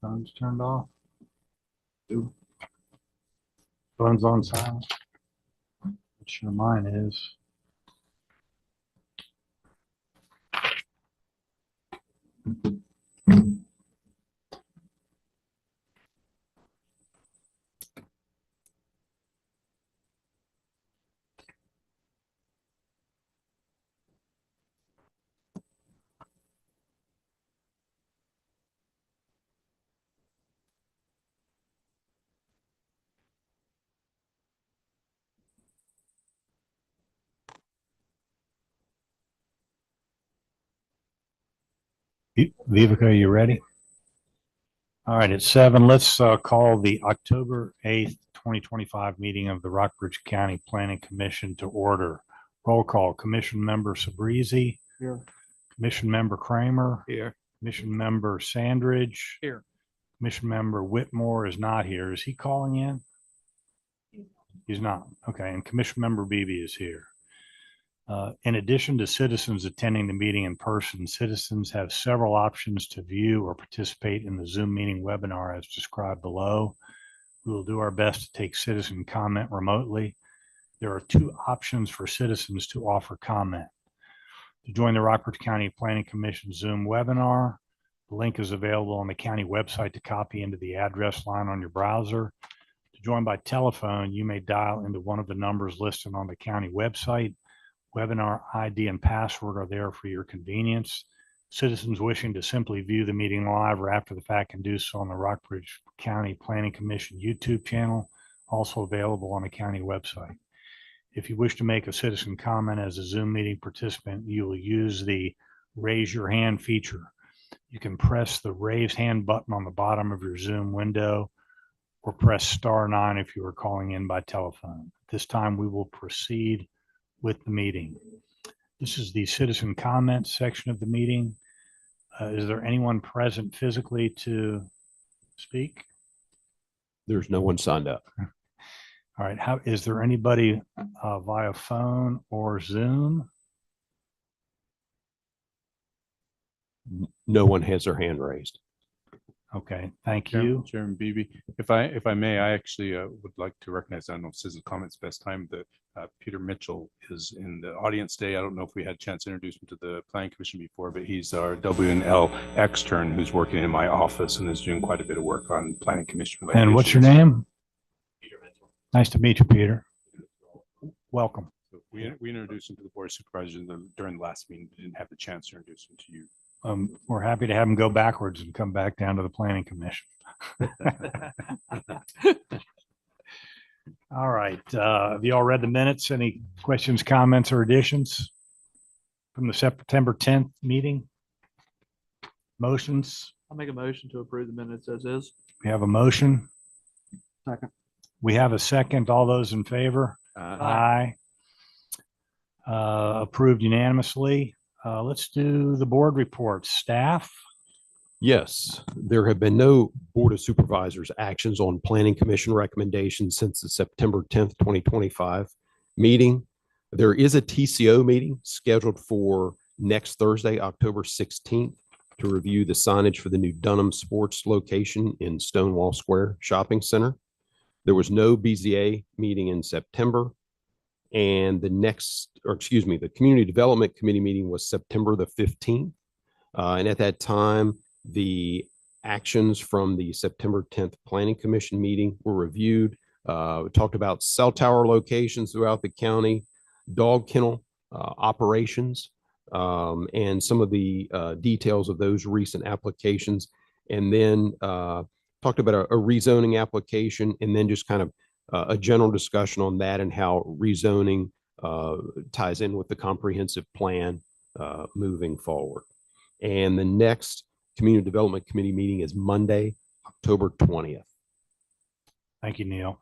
Phone's turned off. Phone's on silent. Not sure mine is. Vivica, you ready? All right, it's 7. Let's call the October 8th, 2025 meeting of the Rockbridge County Planning Commission to order. Roll call. Commission member Sabrizi. Here. Commission member Kramer. Here. Commission member Sandridge. Here. Commission member Whitmore is not here. Is he calling in? He's not. Okay. And Commission member Beebe is here. In addition to citizens attending the meeting in person, citizens have several options to view or participate in the Zoom meeting webinar as described below. We will do our best to take citizen comment remotely. There are 2 options for citizens to offer comment. To join the Rockbridge County Planning Commission Zoom webinar, the link is available on the county website to copy into the address line on your browser. To join by telephone, you may dial into one of the numbers listed on the county website. Webinar ID and password are there for your convenience. Citizens wishing to simply view the meeting live or after the fact can do so on the Rockbridge County Planning Commission YouTube channel, also available on the county website. If you wish to make a citizen comment as a Zoom meeting participant, you will use the raise your hand feature. You can press the raise hand button on the bottom of your Zoom window or press *9 if you are calling in by telephone. At this time, we will proceed with the meeting. This is the citizen comments section of the meeting. Is there anyone present physically to speak? There's no one signed up. All right. Is there anybody via phone or Zoom? No one has their hand raised. Okay, thank you. Chairman Beebe, if I may, I actually would like to recognize, I don't know if citizen comments best time, that Peter Mitchell is in the audience today. I don't know if we had a chance to introduce him to the Planning Commission before, but he's our W&L extern who's working in my office and is doing quite a bit of work on Planning Commission. And what's your name? Peter Mitchell. Nice to meet you, Peter. Welcome. So we introduced him to the Board of Supervisors during the last meeting. We didn't have the chance to introduce him to you. We're happy to have him go backwards and come back down to the Planning Commission. All right. Have you all read the minutes? Any questions, comments, or additions from the September 10th meeting? Motions? I'll make a motion to approve the minutes as is. We have a motion. Second. We have a second. All those in favor? Aye. Approved unanimously. Let's do the board reports. Staff? Yes, there have been no Board of Supervisors actions on Planning Commission recommendations since the September 10th, 2025 meeting. There is a TCO meeting scheduled for next Thursday, October 16th, to review the signage for the new Dunham Sports location in Stonewall Square Shopping Center. There was no BZA meeting in September. And the Community Development Committee meeting was September the 15th. And at that time, the actions from the September 10th Planning Commission meeting were reviewed. We talked about cell tower locations throughout the county, dog kennel operations, and some of the details of those recent applications. And then talked about a rezoning application, and then just kind of a general discussion on that and how rezoning ties in with the comprehensive plan moving forward. And the next Community Development Committee meeting is Monday, October 20th. Thank you, Neil.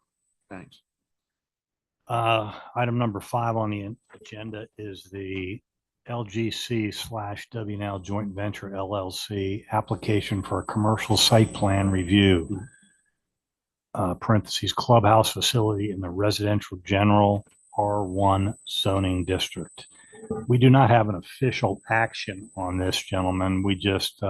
Thanks. Item number 5 on the agenda is the LGC/W&L Joint Venture LLC application for a commercial site plan review. Parentheses, clubhouse facility in the residential general R1 zoning district. We do not have an official action on this, gentlemen. We just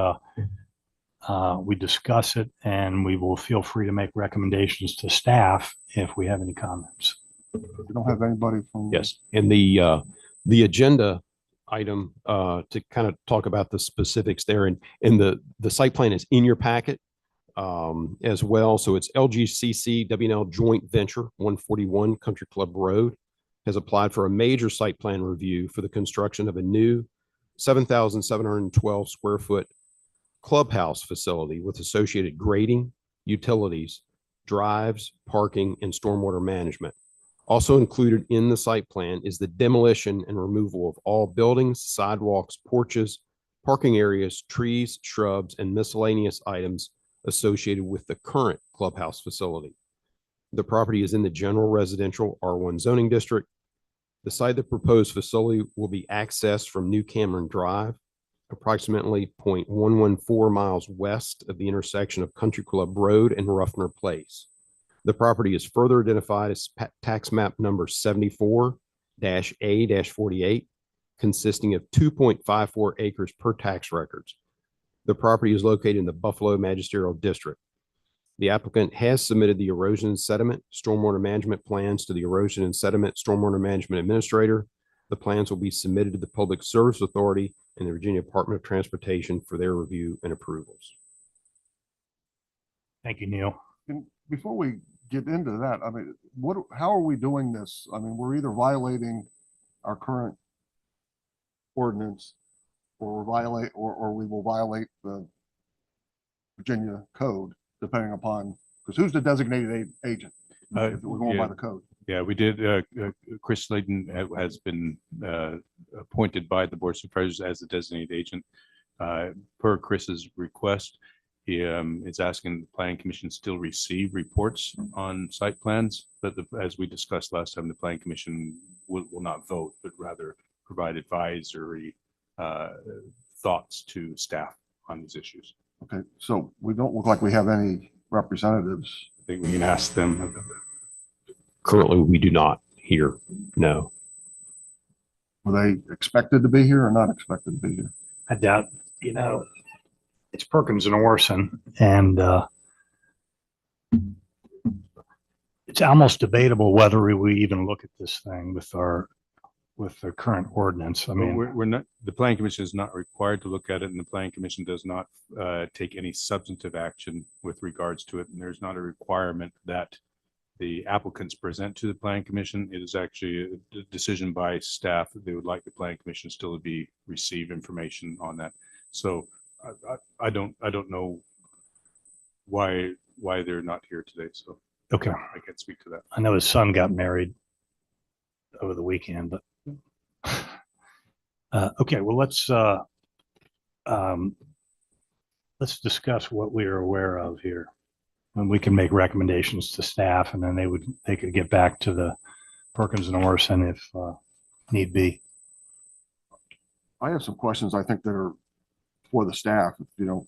We discuss it and we will feel free to make recommendations to staff if we have any comments. We don't have anybody from. Yes, and the agenda item to kind of talk about the specifics there, and the site plan is in your packet as well. So it's LGCC WNL Joint Venture 141 Country Club Road has applied for a major site plan review for the construction of a new 7,712 square foot clubhouse facility with associated grading, utilities, drives, parking, and stormwater management. Also included in the site plan is the demolition and removal of all buildings, sidewalks, porches, parking areas, trees, shrubs, and miscellaneous items associated with the current clubhouse facility. The property is in the general residential R1 zoning district. The site of the proposed facility will be accessed from New Cameron Drive, approximately 0.114 miles west of the intersection of Country Club Road and Ruffner Place. The property is further identified as tax map number 74-A-48, consisting of 2.54 acres per tax records. The property is located in the Buffalo Magisterial District. The applicant has submitted the erosion and sediment stormwater management plans to the Erosion and Sediment Stormwater Management Administrator. The plans will be submitted to the Public Service Authority and the Virginia Department of Transportation for their review and approvals. Thank you, Neil. And before we get into that, I mean, how are we doing this? I mean, we're either violating our current ordinance or we will violate the Virginia code, depending upon, because who's the designated agent? If we're going by the code. Yeah, we did. Chris Slayton has been appointed by the Board of Supervisors as the designated agent. Per Chris's request, he is asking the Planning Commission still receive reports on site plans, but as we discussed last time, the Planning Commission will not vote, but rather provide advisory thoughts to staff on these issues. Okay, so we don't look like we have any representatives. I think we can ask them. Currently, we do not here. No. Were they expected to be here or not expected to be here? I doubt, it's Perkins and Orson, and it's almost debatable whether we even look at this thing with the current ordinance. I mean, we're not, the Planning Commission is not required to look at it, and the Planning Commission does not take any substantive action with regards to it. And there's not a requirement that the applicants present to the Planning Commission. It is actually a decision by staff that they would like the Planning Commission still to receive information on that. So I don't know why they're not here today. So okay, I can't speak to that. I know his son got married over the weekend, but okay, well, let's discuss what we are aware of here, and we can make recommendations to staff, and then they could get back to the Perkins and Orson if need be. I have some questions I think that are for the staff, if you don't.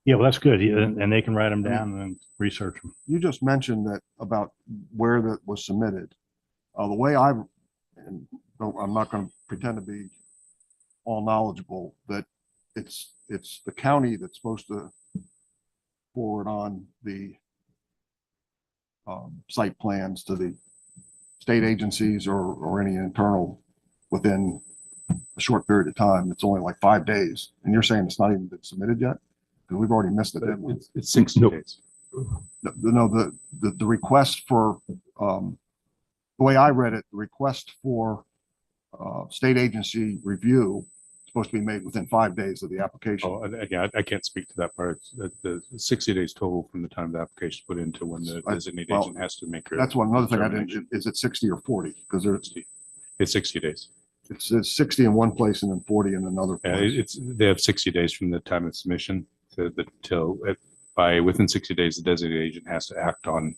Yeah, well, that's good, and they can write them down and then research them. You just mentioned that about where that was submitted. The way and I'm not going to pretend to be all knowledgeable, that it's the county that's supposed to forward on the site plans to the state agencies or any internal within a short period of time. It's only like 5 days, and you're saying it's not even been submitted yet, because we've already missed the deadline. It's 60 days. No, the request for the way I read it, the request for state agency review is supposed to be made within 5 days of the application. Oh, again, I can't speak to that part. The 60 days total from the time the application is put into when the designated agent has to make. That's another thing I didn't. Is it 60 or 40? Because it's 60 days. It's 60 in one place and then 40 in another place. They have 60 days from the time of submission within 60 days, the designated agent has to act on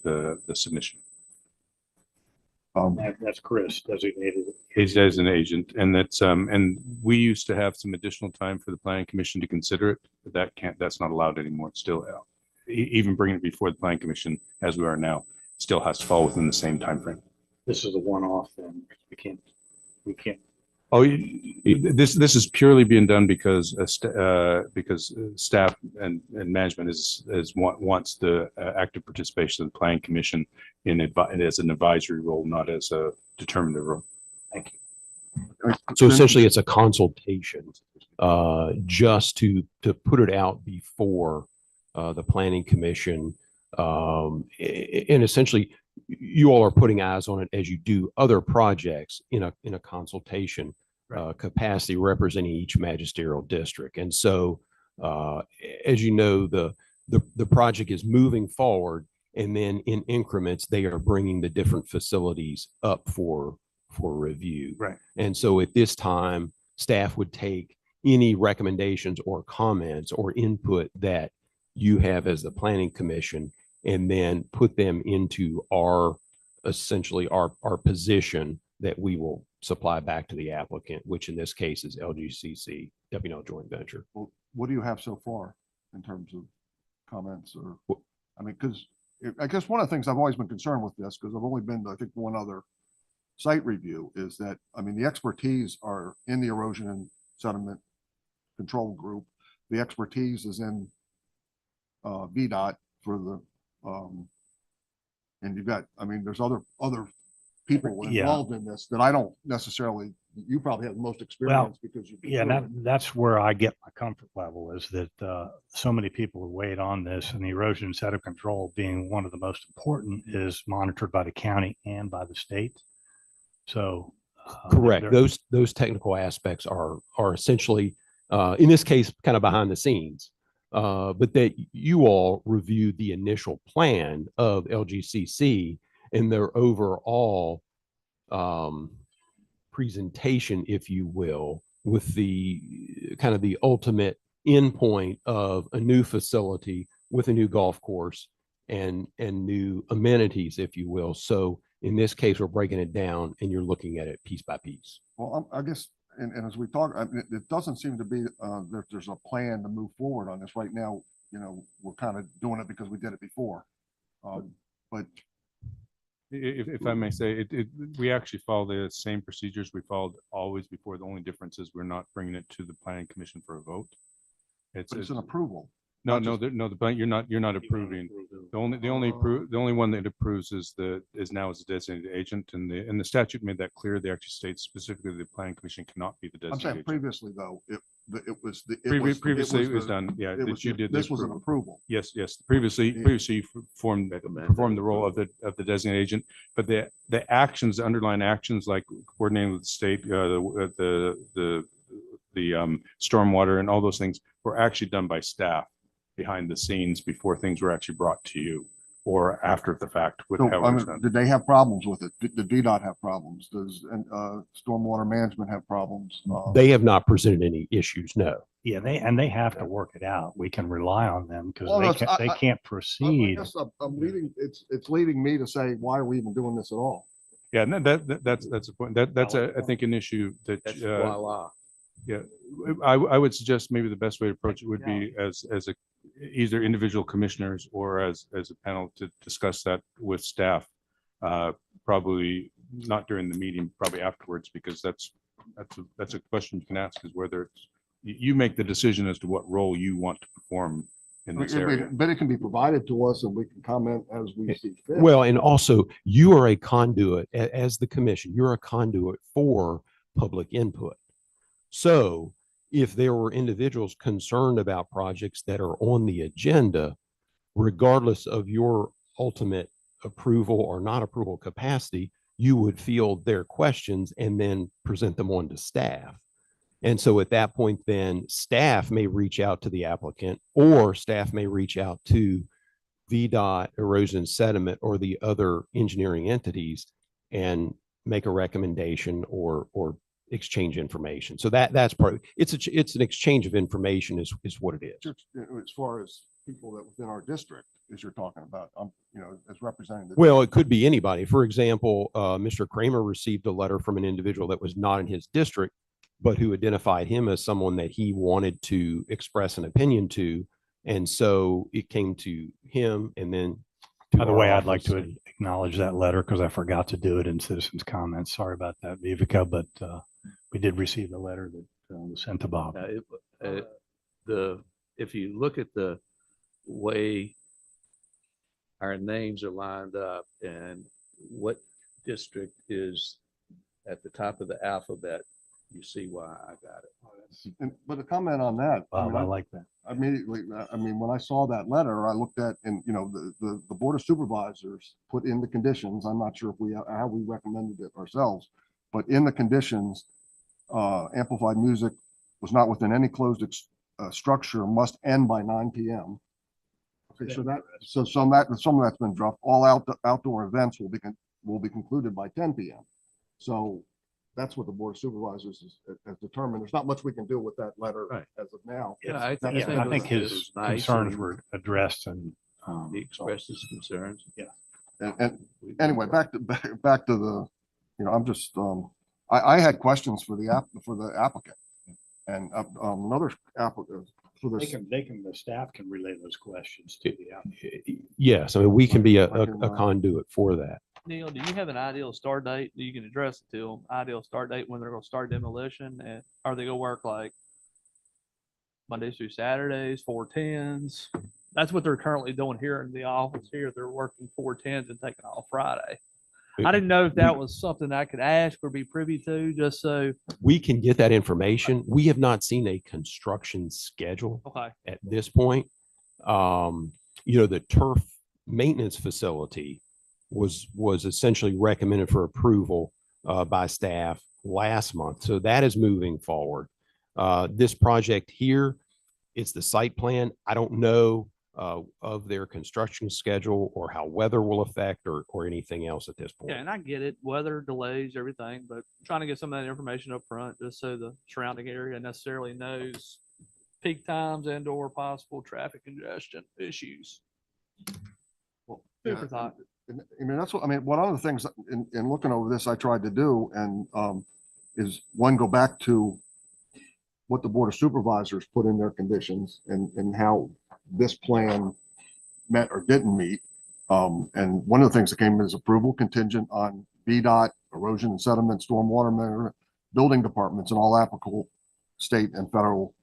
the submission. That's Chris designated. He's as an agent, and and we used to have some additional time for the Planning Commission to consider it, but that's not allowed anymore. It's still even bringing it before the Planning Commission as we are now, still has to fall within the same time frame. This is a one-off thing. We can't. Oh, this is purely being done because staff and management wants the active participation of the planning commission as an advisory role, not as a determinative role. Thank you. So essentially it's a consultation, just to put it out before, the planning commission. And essentially you all are putting eyes on it as you do other projects in a consultation, capacity representing each magisterial district. And so, as you know, the project is moving forward, and then in increments, they are bringing the different facilities up for review. Right. And so at this time, staff would take any recommendations or comments or input that you have as the planning commission, and then put them into essentially our position that we will supply back to the applicant, which in this case is LGCC, W&L joint venture. Well, what do you have so far in terms of comments or, I mean, because I guess one of the things I've always been concerned with this, because I've only been to, I think, one other site review, is that, I mean, the expertise are in the erosion and sediment control group. The expertise is in VDOT for the, and you've got, I mean, there's other people involved in this that I don't necessarily, you probably have the most experience because you've been Yeah, through it. that's where I get my comfort level, is that so many people have weighed on this, and the erosion and sediment control being one of the most important is monitored by the county and by the state. So Correct. Those technical aspects are essentially, in this case, kind of behind the scenes. But that you all review the initial plan of LGCC and their overall presentation, if you will, with the kind of the ultimate endpoint of a new facility with a new golf course and new amenities, if you will. So in this case, we're breaking it down and you're looking at it piece by piece. Well, I guess, and as we talk, I mean, it doesn't seem to be there's a plan to move forward on this right now. You know, we're kind of doing it because we did it before. But If I may say, we actually follow the same procedures we followed always before. The only difference is we're not bringing it to the planning commission for a vote. it's an approval. No, not just- the plan, you're not approving. The only one that approves is now as a designated agent, and the statute made that clear. They actually states specifically the planning commission cannot be the I'm designated saying agent. previously though, Previously it was done, yeah, it that was you the- did. the This was an approval. approval. Yes, previously you performed the role of the designated agent, but the actions, the underlying actions like coordinating with the state, the stormwater and all those things were actually done by staff behind the scenes before things were actually brought to you, or after the fact with So, how I it was mean, done. did they have problems with it? Did VDOT have problems? Does stormwater management have problems? They have not presented any issues, no. yeah, they have to work it out. We can rely on them because Well, that's- they can't I proceed. guess I'm leading, it's leading me to say, why are we even doing this at all? Yeah, and that's a point. That's I think an issue that yeah, I would suggest maybe the best way to approach it would be as either individual commissioners or as a panel to discuss that with staff. Probably not during the meeting, probably afterwards, because that's a question you can ask, is whether it's, you make the decision as to what role you want to perform in this area. But it can be provided to us and we can comment as we see fit. Well, and also you are a conduit as the commission, you're a conduit for public input. So if there were individuals concerned about projects that are on the agenda, regardless of your ultimate approval or not approval capacity, you would field their questions and then present them on to staff. And so at that point, then staff may reach out to the applicant, or staff may reach out to VDOT, erosion and sediment, or the other engineering entities and make a recommendation or exchange information. So that's part of it. It's an exchange of information is what it is. Just, as far as people that within our district, as you're talking about, as representing. Well, it could be anybody. For example, Mr. Kramer received a letter from an individual that was not in his district, but who identified him as someone that he wanted to express an opinion to. And so it came to him, and then. By the way, I'd like to acknowledge that letter because I forgot to do it in citizens comments. Sorry about that, Vivica, but We did receive a letter that was sent to Bob. If you look at the way our names are lined up and what district is at the top of the alphabet, you see why I got it. But a comment on that. I Bob, mean, I like that. immediately, I mean, when I saw that letter, I looked at, and, you know, the Board of Supervisors put in the conditions, I'm not sure if how we recommended it ourselves, but in the conditions, amplified music was not within any closed structure, must end by 9 p.m. Okay, so some of that's been dropped. All outdoor events will be concluded by 10 p.m. So that's what the Board of Supervisors has determined. There's not much we can do with that letter Right. as of now. Yeah, I That's- think Yeah, I think it his was nice concerns and were addressed and, He expressed his concerns. And anyway, back to the, you know, I'm just, I had questions for the applicant. And another applicant for this. the staff can relay those questions to the applicant. Yes, I mean, we can be a I can, conduit for that. Neil, do you have an ideal start date? You can address it to them, ideal start date when they're gonna start demolition, and are they gonna work like Mondays through Saturdays, 4/10s? That's what they're currently doing here in the office here. They're working 4/10s and taking off Friday. I didn't know if that was something I could ask or be privy to, just so, We can get that information. We have not seen a construction schedule okay, at this point. You know, the turf maintenance facility was essentially recommended for approval by staff last month. So that is moving forward. This project here, it's the site plan. I don't know of their construction schedule or how weather will affect or anything else at this point. yeah, and I get it, weather delays, everything, but trying to get some of that information up front, just so the surrounding area necessarily knows peak times and or possible traffic congestion issues. Well, Food yeah, for thought. and, I mean, that's what, I mean, one of the things in looking over this, I tried to do and is one, go back to what the Board of Supervisors put in their conditions and how this plan met or didn't meet. And one of the things that came is approval contingent on VDOT, erosion and sediment, stormwater management, building departments, and all applicable state and federal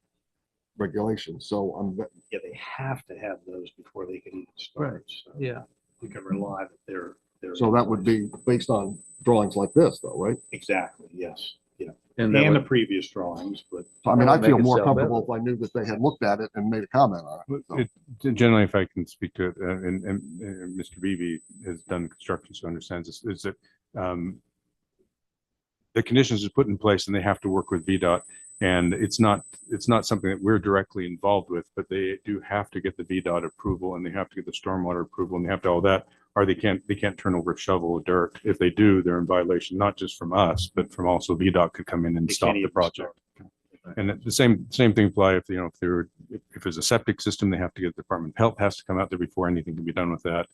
regulations. So Yeah, they have to have those before they can even start. So Yeah, we can rely that they're. so that would be based on drawings like this though, right? Exactly, yes. Yeah. And that And the would- previous drawings, but So, I mean, That I'd would feel make it more self-evident. comfortable if I knew that they had looked at it and made a comment on it. So, Generally, if I can speak to it, and Mr. Beebe has done construction, so understands this, is that the conditions are put in place and they have to work with VDOT. And it's not something that we're directly involved with, but they do have to get the VDOT approval and they have to get the stormwater approval and they have to all that, or they can't turn over a shovel of dirt. If they do, they're in violation, not just from us, but from also VDOT could come in and they stop can't the even project. start. And the same thing apply if, you know, if there's a septic system, they have to get the Department of Health has to come out there before anything can be done with that.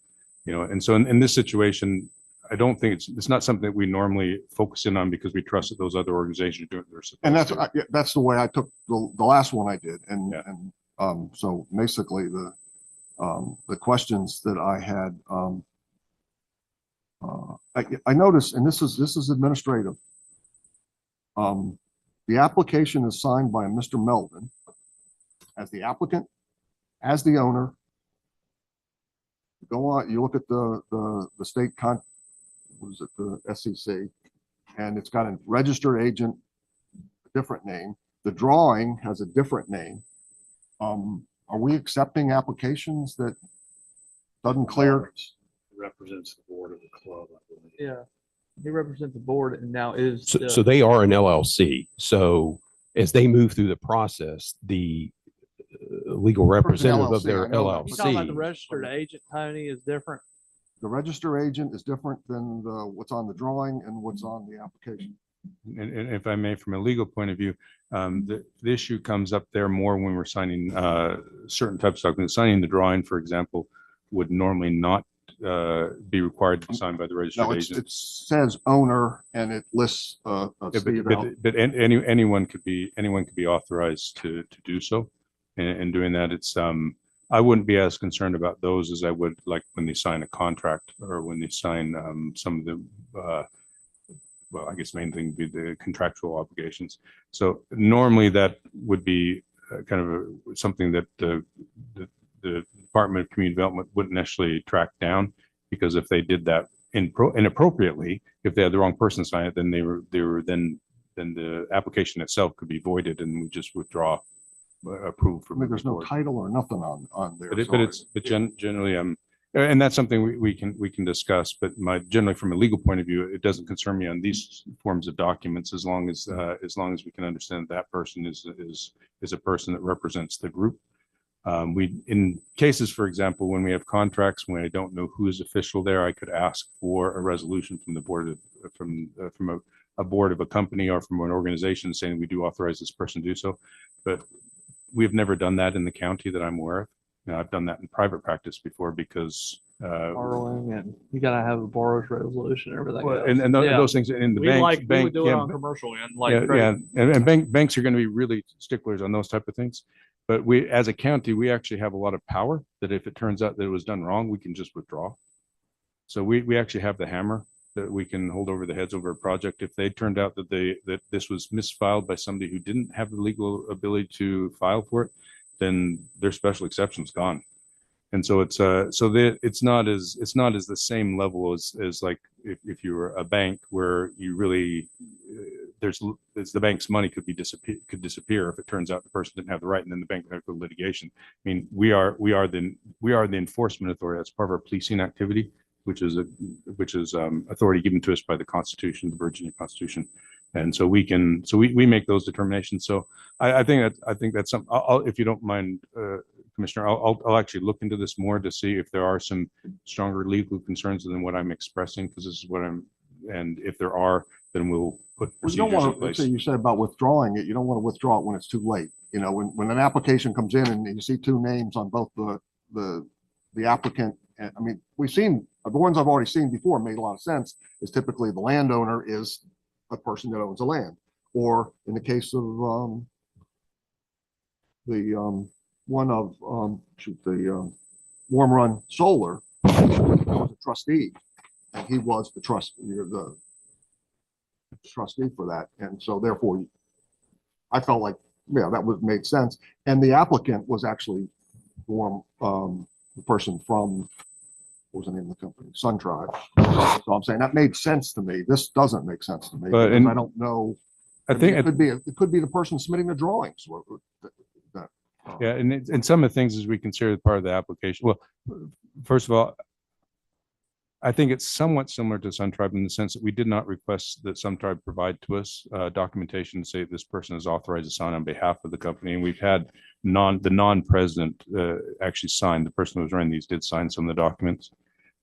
You know, and so in this situation, I don't think it's not something that we normally focus in on because we trust that those other organizations are doing what they're supposed and to. yeah, that's the way I took the last one I did. And, Yeah. and so basically the questions that I had, I noticed, and this is administrative. The application is signed by Mr. Melvin as the applicant, as the owner. Go on, you look at the state what is it, the SEC, and it's got a registered agent, a different name. The drawing has a different name. Are we accepting applications that doesn't clear? Represents the board of the club, I believe. yeah. He represents the board and now is. So they are an LLC. So as they move through the process, the legal representative of their LLC, I know that. You talking about the LLC. registered agent, Tony, is different? The register agent is different than what's on the drawing and what's on the application. And if I may, from a legal point of view, the issue comes up there more when we're signing certain types of documents. Signing the drawing, for example, would normally not be required to be signed by the registered No, agent. it says owner and it lists Yeah, Steve out. but anyone could be authorized to do so. And doing that, it's I wouldn't be as concerned about those as I would like when they sign a contract or when they sign some of the well, I guess main thing would be the contractual obligations. So normally that would be kind of something that the Department of Community Development wouldn't necessarily track down, because if they did that inappropriately, if they had the wrong person sign it, then then the application itself could be voided and we just withdraw approved I from. mean, there's no title or nothing on there. But so generally, and that's something we can discuss, but generally from a legal point of view, it doesn't concern me on these forms of documents as long as we can understand that person is a person that represents the group. In cases, for example, when we have contracts, when I don't know who is official there, I could ask for a resolution from the board from a board of a company or from an organization saying we do authorize this person to do so. But we've never done that in the county that I'm aware of. I've done that in private practice before because Borrowing, and you gotta have a borrower's resolution, everything well, else. and Yeah. those things in the We would do it yeah, on commercial end, yeah, like credit. and banks are going to be really sticklers on those type of things. But we, as a county, we actually have a lot of power that if it turns out that it was done wrong, we can just withdraw. So we actually have the hammer that we can hold over the heads over a project. If they turned out that this was misfiled by somebody who didn't have the legal ability to file for it, then their special exception's gone. And so it's not as the same level as like if you were a bank where you really there's the bank's money could disappear if it turns out the person didn't have the right, and then the bank would have to go to litigation. I mean, we are the enforcement authority. That's part of our policing activity, which is authority given to us by the Constitution, the Virginia Constitution. And so we make those determinations. So I think that's something. If you don't mind, Commissioner, I'll actually look into this more to see if there are some stronger legal concerns than what I'm expressing, because this is what and if there are, then we'll put you don't procedures in want to, place. say you said about withdrawing it, you don't want to withdraw it when it's too late. You know, when an application comes in and you see two names on both the applicant, and I mean, we've seen, the ones I've already seen before made a lot of sense, is typically the landowner is a person that owns the land. Or in the case of one of the Warm Run Solar, was a trustee, and he was the trustee for that, and so therefore I felt like, yeah, that would made sense. And the applicant was actually the person from, what was the name of the company, Sun Tribe. So I'm saying that made sense to me. This doesn't make sense to me, But- because I don't know. I think it could be the person submitting the drawings. yeah, and some of the things as we consider part of the application. Well, first of all, I think it's somewhat similar to Sun Tribe in the sense that we did not request that Sun Tribe provide to us documentation to say this person is authorized to sign on behalf of the company. And we've had the non-president actually sign. The person who was running these did sign some of the documents,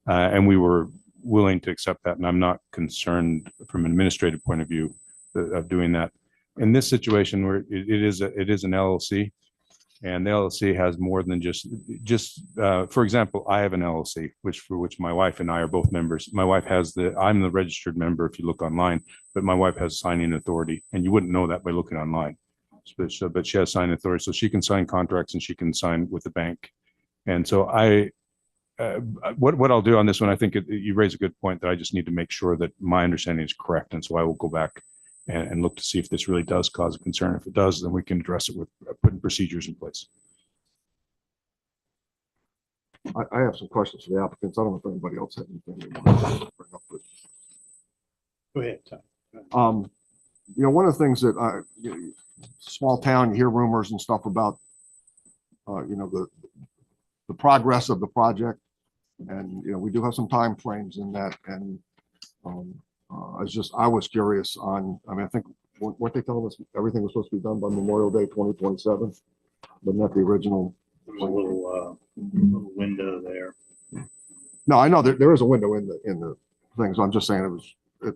and we were willing to accept that. And I'm not concerned from an administrative point of view of doing that. In this situation where it is an LLC, and the LLC has more than just for example, I have an LLC, for which my wife and I are both members. My wife I'm the registered member if you look online, but my wife has signing authority, and you wouldn't know that by looking online. But she has signing authority, so she can sign contracts and she can sign with the bank. And so what I'll do on this one, I think you raise a good point that I just need to make sure that my understanding is correct. And so I will go back and look to see if this really does cause a concern. If it does, then we can address it with putting procedures in place. I have some questions for the applicants. I don't know if anybody else has anything they want to bring up. Go ahead, Tom. You know, one of the things that small town, you hear rumors and stuff about, you know, the progress of the project, and you know, we do have some time frames in that, and I was curious on, I mean, I think, weren't they telling us everything was supposed to be done by Memorial Day 2027? But not the original. There's a little window there. No, I know there is a window in the things. I'm just saying I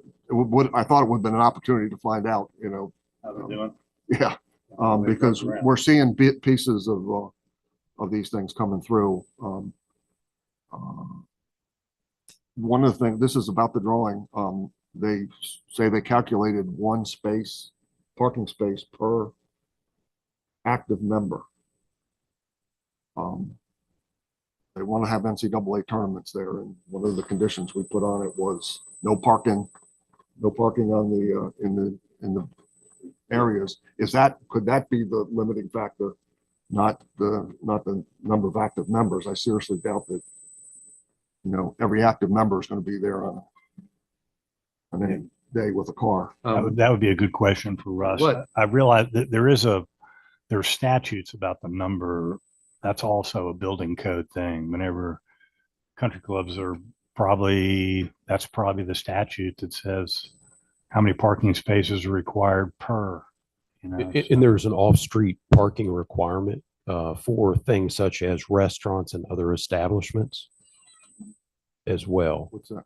thought it would have been an opportunity to find out, you know. How they're doing? Yeah, because we're seeing pieces of these things coming through. One of the things, this is about the drawing. They say they calculated one parking space per active member. They want to have NCAA tournaments there, and one of the conditions we put on it was no parking no parking on the, in the areas. Could that be the limiting factor? Not the number of active members. I seriously doubt that, every active member is going to be there on any day with a car. That would be a good question for Russ. What- I realize that there are statutes about the number. That's also a building code thing. Whenever country clubs that's probably the statute that says how many parking spaces are required per, And there's an off-street parking requirement for things such as restaurants and other establishments as well. What's that?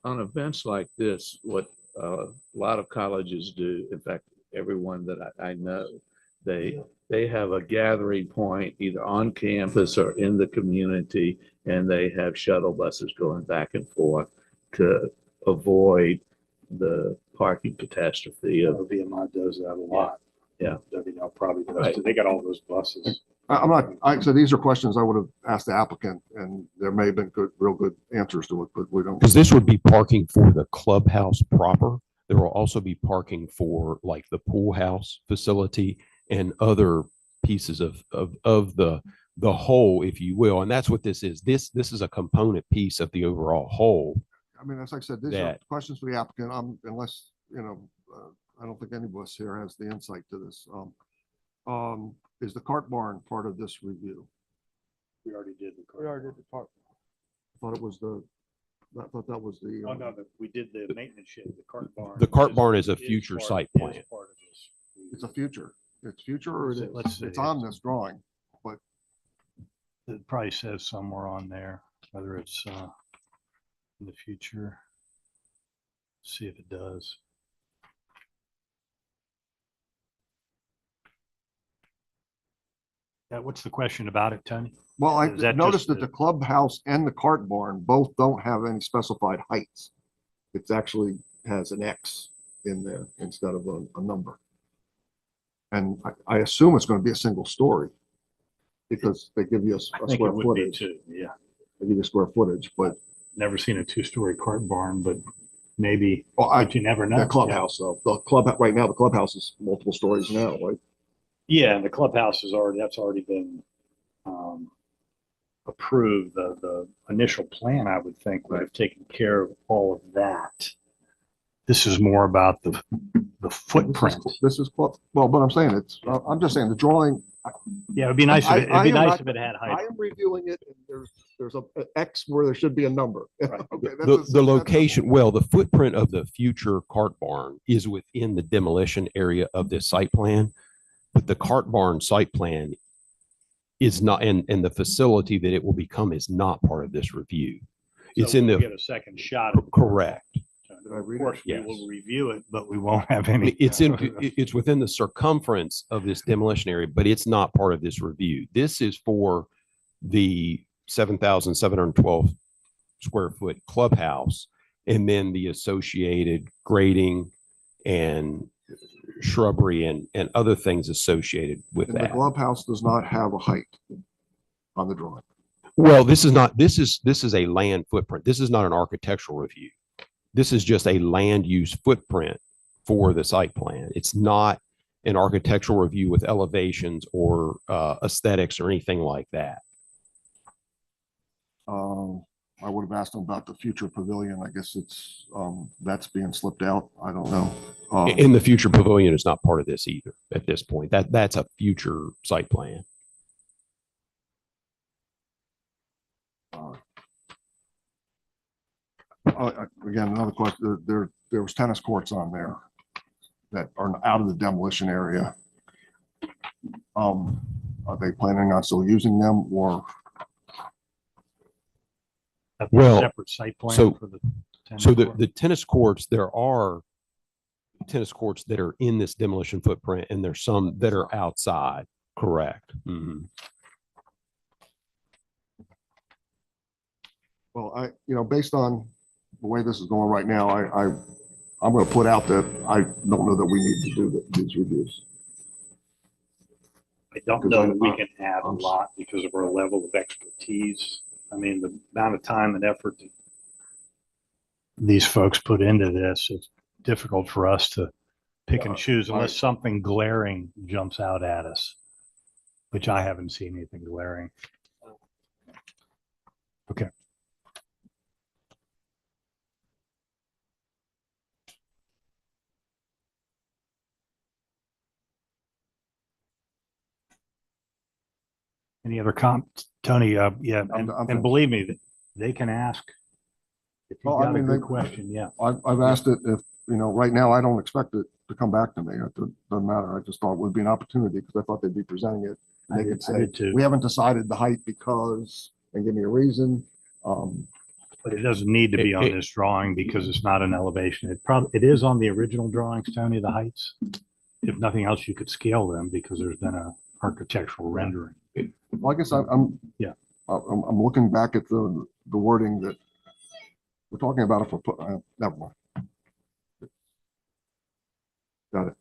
On events like this, what a lot of colleges do, in fact, everyone that I know, they have a gathering point either on campus or in the community, and they have shuttle buses going back and forth to avoid the parking catastrophe of VMI does that a lot. Yeah. WNL probably does. Right. too. They got all those buses. So these are questions I would have asked the applicant, and there may have been real good answers to it, but we don't. Because this would be parking for the clubhouse proper. There will also be parking for like the pool house facility and other pieces of the whole, if you will. And that's what this is. This is a component piece of the overall whole. I mean, as I said, these are questions for the applicant. Unless, I don't think any of us here has the insight to this. Is the cart barn part of this review? We already did the cart. We already did the part. I thought that was the. Oh, no, we did the maintenance shed, the cart barn. The cart barn is a future site plan. Part of this. It's a future. It's future or it is? Let's see. It's on this drawing, but It probably says somewhere on there, whether it's in the future. See if it does. What's the question about it, Tony? well, I Is that noticed just that the clubhouse and the cart barn both don't have any specified heights. It actually has an X in there instead of a number. And I assume it's going to be a single story because they give you a I think square it would be footage. too, yeah. They give you square footage, but Never seen a two-story cart barn, but maybe, well, but you never know. the clubhouse though, right now, the clubhouse is multiple stories now, right? Yeah, and the clubhouse that's already been approved. The initial plan, I would think, would have taken care of all of that. This is more about the footprint. This is, well, but I'm saying I'm just saying the drawing, Yeah, it'd be nice if I am nice not- if it had I height. am reviewing it and there's a X where there should be a number. Right. Okay, that's The, just- the that's location, well, the footprint of the future cart barn is within the demolition area of this site plan. But the cart barn site plan is not, and the facility that it will become is not part of this review. It's So in we'll the, Get a second shot. at the correct. Did I Of read it? course, we Yes. will review it, but we won't have any. It's it's within the circumference of this demolition area, but it's not part of this review. This is for the 7,712 square foot clubhouse and then the associated grading and shrubbery and other things associated with And the that. clubhouse does not have a height on the drawing. Well, this is a land footprint. This is not an architectural review. This is just a land use footprint for the site plan. It's not an architectural review with elevations or aesthetics or anything like that. I would have asked them about the future pavilion. I guess that's being slipped out. I don't know. In the future pavilion is not part of this either at this point. That's a future site plan. Again, another question, there was tennis courts on there that are out of the demolition area. Are they planning on still using them or? A Well, separate site plan so- for the. So tennis court. the tennis courts, there are tennis courts that are in this demolition footprint and there's some that are outside. Correct. Mhm. Well, based on the way this is going right now, I'm going to put out that I don't know that we need to do these reviews. I don't because know I- that we can add a I'm- lot because of our level of expertise. I mean, the amount of time and effort that these folks put into this, it's difficult for us to pick and choose unless something glaring jumps out at us, which I haven't seen anything glaring. Okay. Any other Tony? Yeah, I'm and finished. believe me, they can ask if you've Well, I got a mean, good they- question. Yeah. I've asked it if, right now I don't expect it to come back to me. It doesn't matter. I just thought it would be an opportunity because I thought they'd be presenting it. And I they did- could I say, did too. we haven't decided the height because, and give me a reason. But it doesn't need to be on this drawing because it's not an elevation. It is on the original drawings, Tony, the heights. If nothing else, you could scale them because there's been a architectural rendering. Well, I guess I'm Yeah. I'm looking back at the wording that we're talking about. If we're put, never mind. Got it.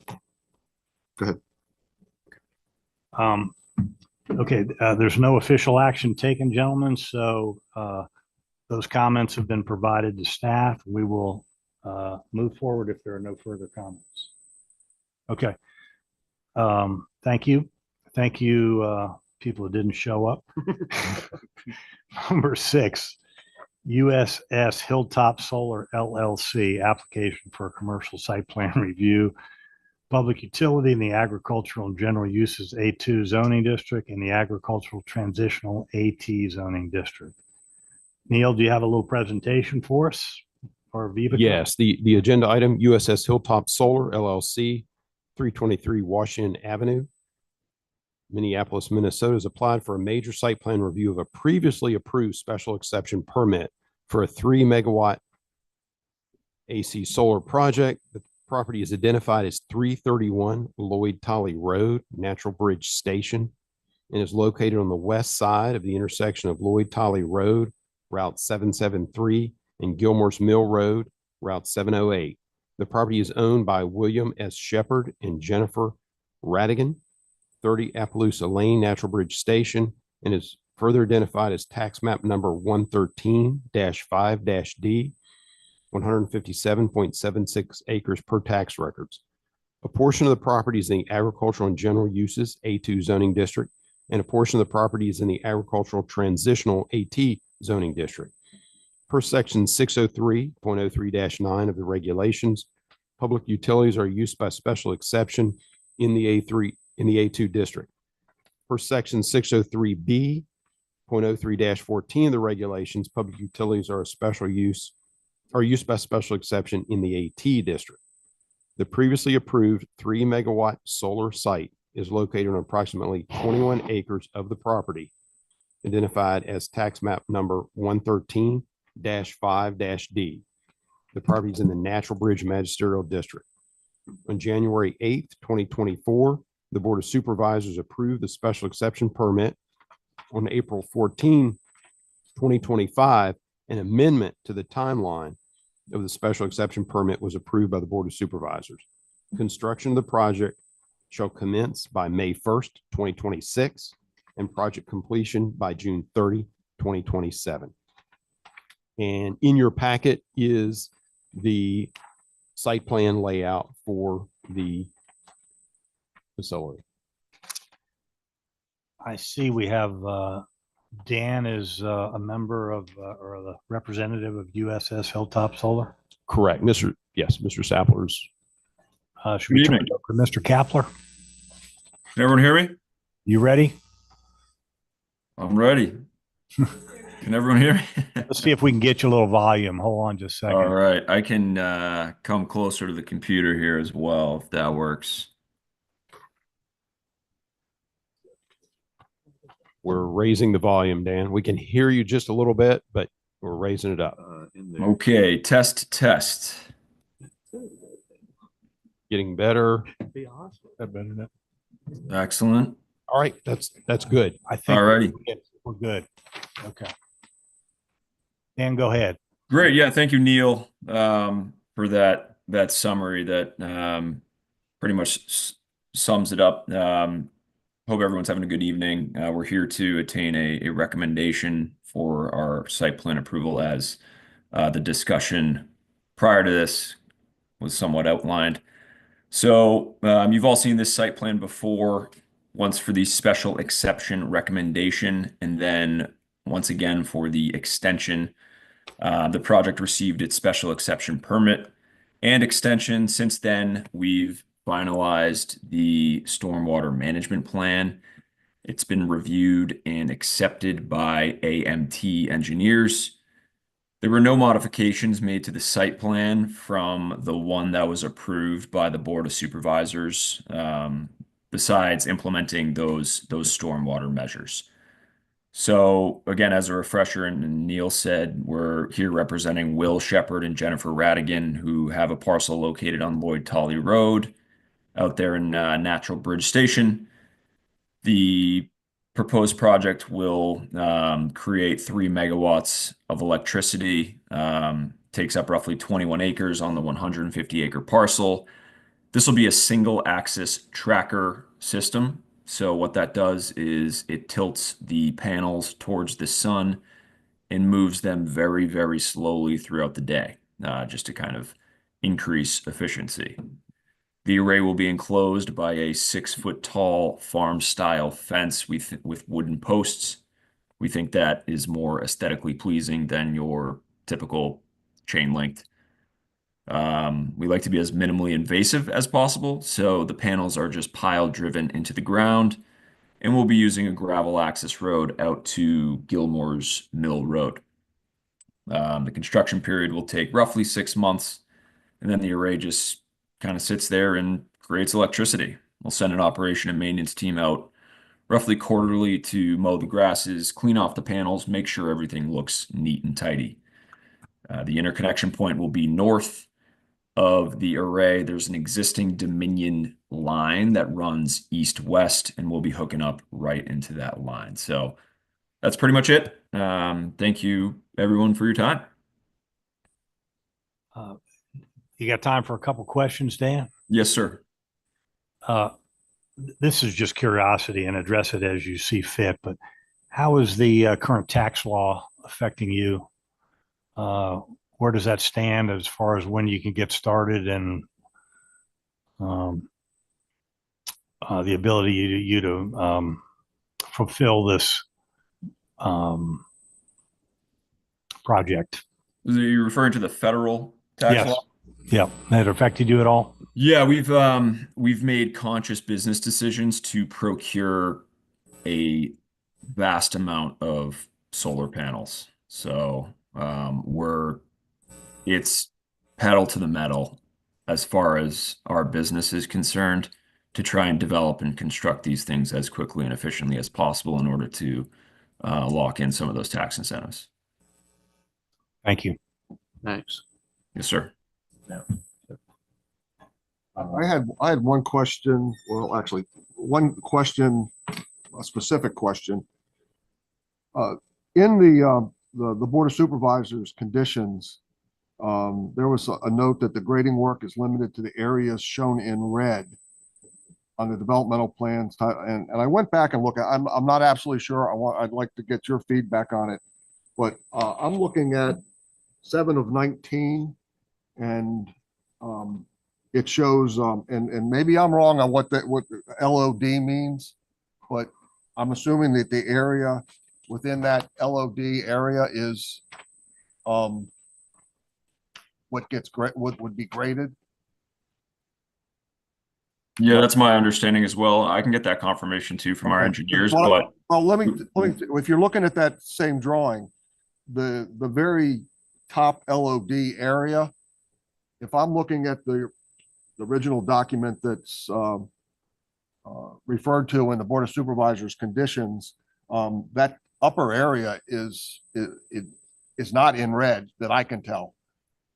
Go ahead. Okay, there's no official action taken, gentlemen, so those comments have been provided to staff. We will move forward if there are no further comments. Okay. Thank you. Thank you, people who didn't show up. Number 6, USS Hilltop Solar LLC, application for a commercial site plan review, public utility in the agricultural and general uses A2 zoning district and the agricultural transitional AT zoning district. Neil, do you have a little presentation for us? Or Vivica? Yes, the agenda item, USS Hilltop Solar LLC, 323 Washington Avenue, Minneapolis, Minnesota, has applied for a major site plan review of a previously approved special exception permit for a 3-megawatt AC solar project. The property is identified as 331 Lloyd Tolley Road, Natural Bridge Station, and is located on the west side of the intersection of Lloyd Tolley Road, Route 773, and Gilmore's Mill Road, Route 708. The property is owned by William S. Shepard and Jennifer Radigan, 30 Appaloosa Lane, Natural Bridge Station, and is further identified as tax map number 113-5-D, 157.76 acres per tax records. A portion of the property is in the agricultural and general uses A2 zoning district, and a portion of the property is in the agricultural transitional AT zoning district. Per section 603.03-9 of the regulations, public utilities are used by special exception in the A2 district. Per section 603B.03-14 of the regulations, public utilities are used by special exception in the AT district. The previously approved 3-megawatt solar site is located on approximately 21 acres of the property, identified as tax map number 113-5-D. The property is in the Natural Bridge Magisterial District. On January 8th, 2024, the Board of Supervisors approved the special exception permit. On April 14, 2025, an amendment to the timeline of the special exception permit was approved by the Board of Supervisors. Construction of the project shall commence by May 1st, 2026, and project completion by June 30, 2027. And in your packet is the site plan layout for the facility. I see we have Dan is a member of or the representative of USS Hilltop Solar. Correct. Mr. Sappler's. Should we Good turn evening. it over to Mr. Kapler? Can everyone hear me? You ready? I'm ready. Can everyone hear me? Let's see if we can get you a little volume. Hold on just a second. All right. I can come closer to the computer here as well, if that works. We're raising the volume, Dan. We can hear you just a little bit, but we're raising it up. Okay. Test. Getting better. Excellent. All right. That's good. I think All righty. we're good. Okay. Dan, go ahead. Great. Yeah. Thank you, Neil, for that summary that pretty much sums it up. Hope everyone's having a good evening. We're here to attain a recommendation for our site plan approval as the discussion prior to this was somewhat outlined. So you've all seen this site plan before, once for the special exception recommendation, and then once again for the extension. The project received its special exception permit and extension. Since then, we've finalized the stormwater management plan. It's been reviewed and accepted by AMT engineers. There were no modifications made to the site plan from the one that was approved by the Board of Supervisors, besides implementing those stormwater measures. So again, as a refresher, and Neil said, we're here representing Will Shepherd and Jennifer Radigan, who have a parcel located on Lloyd Tolley Road out there in Natural Bridge Station. The proposed project will create 3 megawatts of electricity, takes up roughly 21 acres on the 150-acre parcel. This will be a single axis tracker system. So what that does is it tilts the panels towards the sun and moves them very, very slowly throughout the day, just to kind of increase efficiency. The array will be enclosed by a 6-foot tall farm-style fence with wooden posts. We think that is more aesthetically pleasing than your typical chain link. We like to be as minimally invasive as possible, so the panels are just pile driven into the ground, and we'll be using a gravel access road out to Gilmore's Mill Road. The construction period will take roughly 6 months, and then the array just kind of sits there and creates electricity. We'll send an operation and maintenance team out roughly quarterly to mow the grasses, clean off the panels, make sure everything looks neat and tidy. The interconnection point will be north of the array. There's an existing Dominion line that runs east-west, and we'll be hooking up right into that line. So that's pretty much it. Thank you, everyone, for your time. You got time for a couple questions, Dan? Yes, sir. This is just curiosity, and address it as you see fit, but how is the current tax law affecting you? Where does that stand as far as when you can get started, and the ability you to fulfill this project? Are you referring to the federal tax Yes. law? Yeah, that affected you at all? Yeah, we've made conscious business decisions to procure a vast amount of solar panels. So it's pedal to the metal as far as our business is concerned, to try and develop and construct these things as quickly and efficiently as possible in order to lock in some of those tax incentives. Thank you. Thanks. Yes, sir. I had one question, well, actually, one question, a specific question. In the Board of Supervisors conditions, there was a note that the grading work is limited to the areas shown in red on the developmental plans. And I went back and looked. I'm not absolutely sure. I'd like to get your feedback on it, but I'm looking at 7 of 19, and it shows, and maybe I'm wrong on what the LOD means, but I'm assuming that the area within that LOD area is what would be graded. Yeah, that's my understanding as well. I can get that confirmation too from our Okay. engineers, Well, but let me, if you're looking at that same drawing, the very top LOD area, if I'm looking at the original document that's referred to in the Board of Supervisors conditions, that upper area is not in red that I can tell.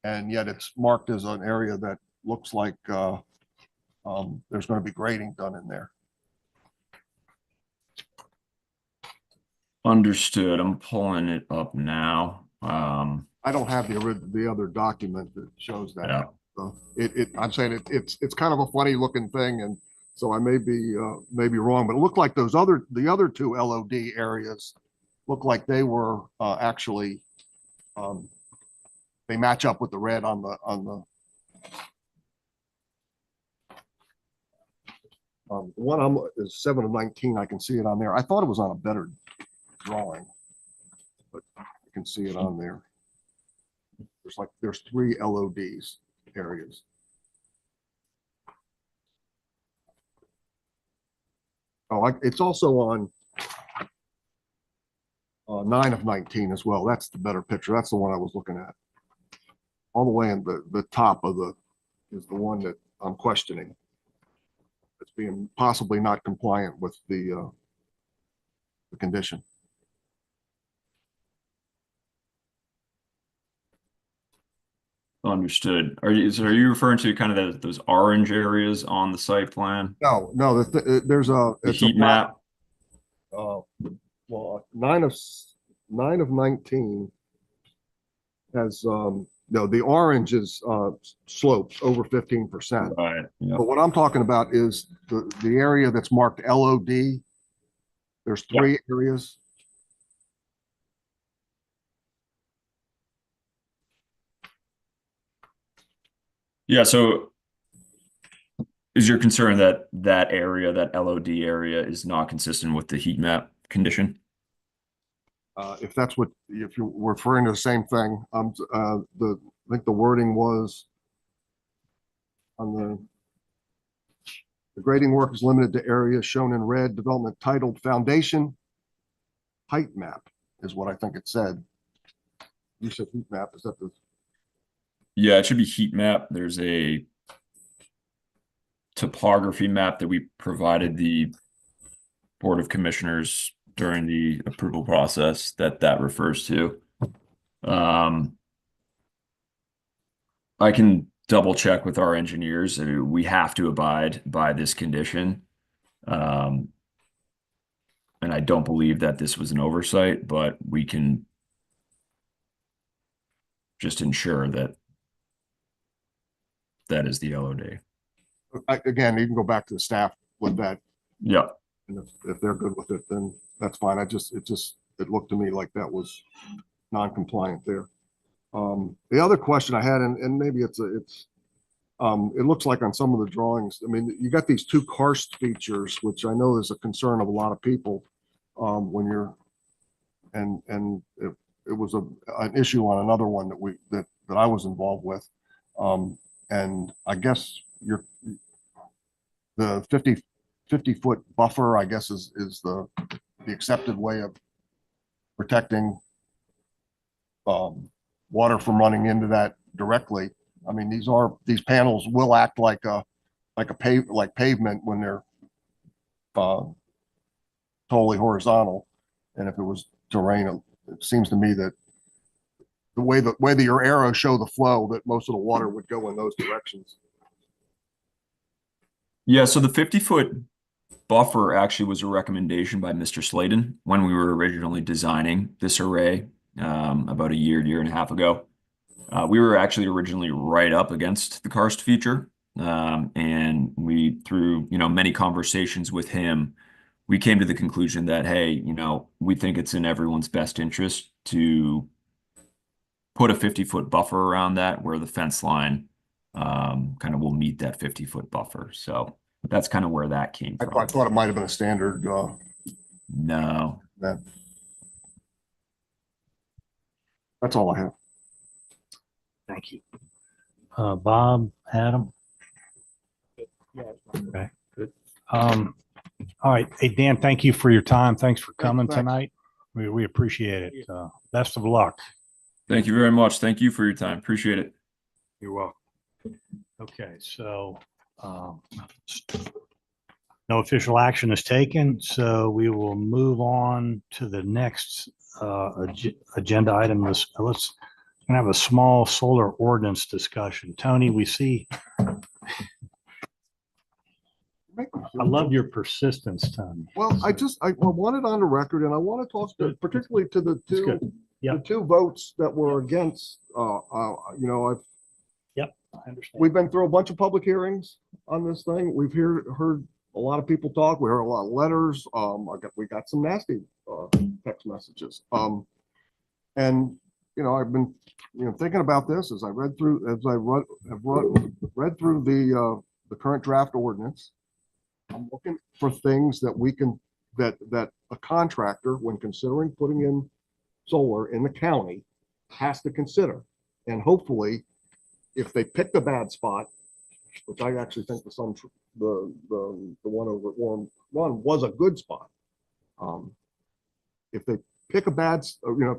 And yet it's marked as an area that looks like there's going to be grading done in there. understood. I'm pulling it up now. I don't have the other document that shows that. Yeah. So I'm saying it's kind of a funny looking thing, and so I may be wrong, but it looked like the other 2 LOD areas look like they were actually they match up with the red on the, one is 7 of 19. I can see it on there. I thought it was on a better drawing, but I can see it on there. There's 3 LODs areas. Oh, it's also on 9 of 19 as well. That's the better picture. That's the one I was looking at. All the way in the top of is the one that I'm questioning. It's being possibly not compliant with the condition. Understood. Are you referring to kind of those orange areas on the site plan? No, there's The it's heat a map? well, 9 of 19 has no, the orange is slopes over 15%. Right. Yeah. But what I'm talking about is the area that's marked LOD. There's 3 areas. Yeah. So is your concern that that area, that LOD area, is not consistent with the heat map condition? If you're referring to the same thing, I think the wording was on the grading work is limited to areas shown in red, development titled foundation height map is what I think it said. You said heat map, is that the? Yeah, it should be heat map. There's a topography map that we provided the Board of Commissioners during the approval process that refers to. I can double check with our engineers. We have to abide by this condition. And I don't believe that this was an oversight, but we can just ensure that that is the LOD. Again, you can go back to the staff with that. Yeah. And if they're good with it, then that's fine. It looked to me like that was non-compliant there. The other question I had, and maybe it looks like on some of the drawings, I mean, you got these 2 karst features, which I know is a concern of a lot of people when you're, and it was an issue on another one that I was involved with. And I guess the 50-foot buffer, I guess, is the accepted way of protecting water from running into that directly. I mean, these panels will act like pavement when they're totally horizontal. And if it was terrain, it seems to me that the way that your arrows show the flow, that most of the water would go in those directions. Yeah, so the 50-foot buffer actually was a recommendation by Mr. Sladen when we were originally designing this array about a year and a half ago. We were actually originally right up against the karst feature, and we, through many conversations with him, we came to the conclusion that, hey, we think it's in everyone's best interest to put a 50-foot buffer around that where the fence line kind of will meet that 50-foot buffer. So that's kind of where that came from. I thought it might have been a standard. No. That's all I have. Thank you. Bob, Adam? Okay. Good. All right. Hey, Dan, thank you for your time. Thanks for coming Thanks. tonight. We appreciate it. Best of luck. Thank you very much. Thank you for your time. Appreciate it. You're welcome. Okay, so no official action is taken, so we will move on to the next agenda item. Let's have a small solar ordinance discussion. Tony, we see. I love your persistence, Tony. Well, I want it on the record, and I want to talk particularly to the good. Yep. 2 votes that were against. I understand. We've been through a bunch of public hearings on this thing. We've heard a lot of people talk. We heard a lot of letters. We got some nasty text messages. And you know, I've been, you know, thinking about this as I read through, read through the current draft ordinance. I'm looking for things that we can, that a contractor, when considering putting in solar in the county, has to consider. And hopefully, if they pick the bad spot, which I actually think the one over at Warren Run was a good spot. If they pick a bad, you know,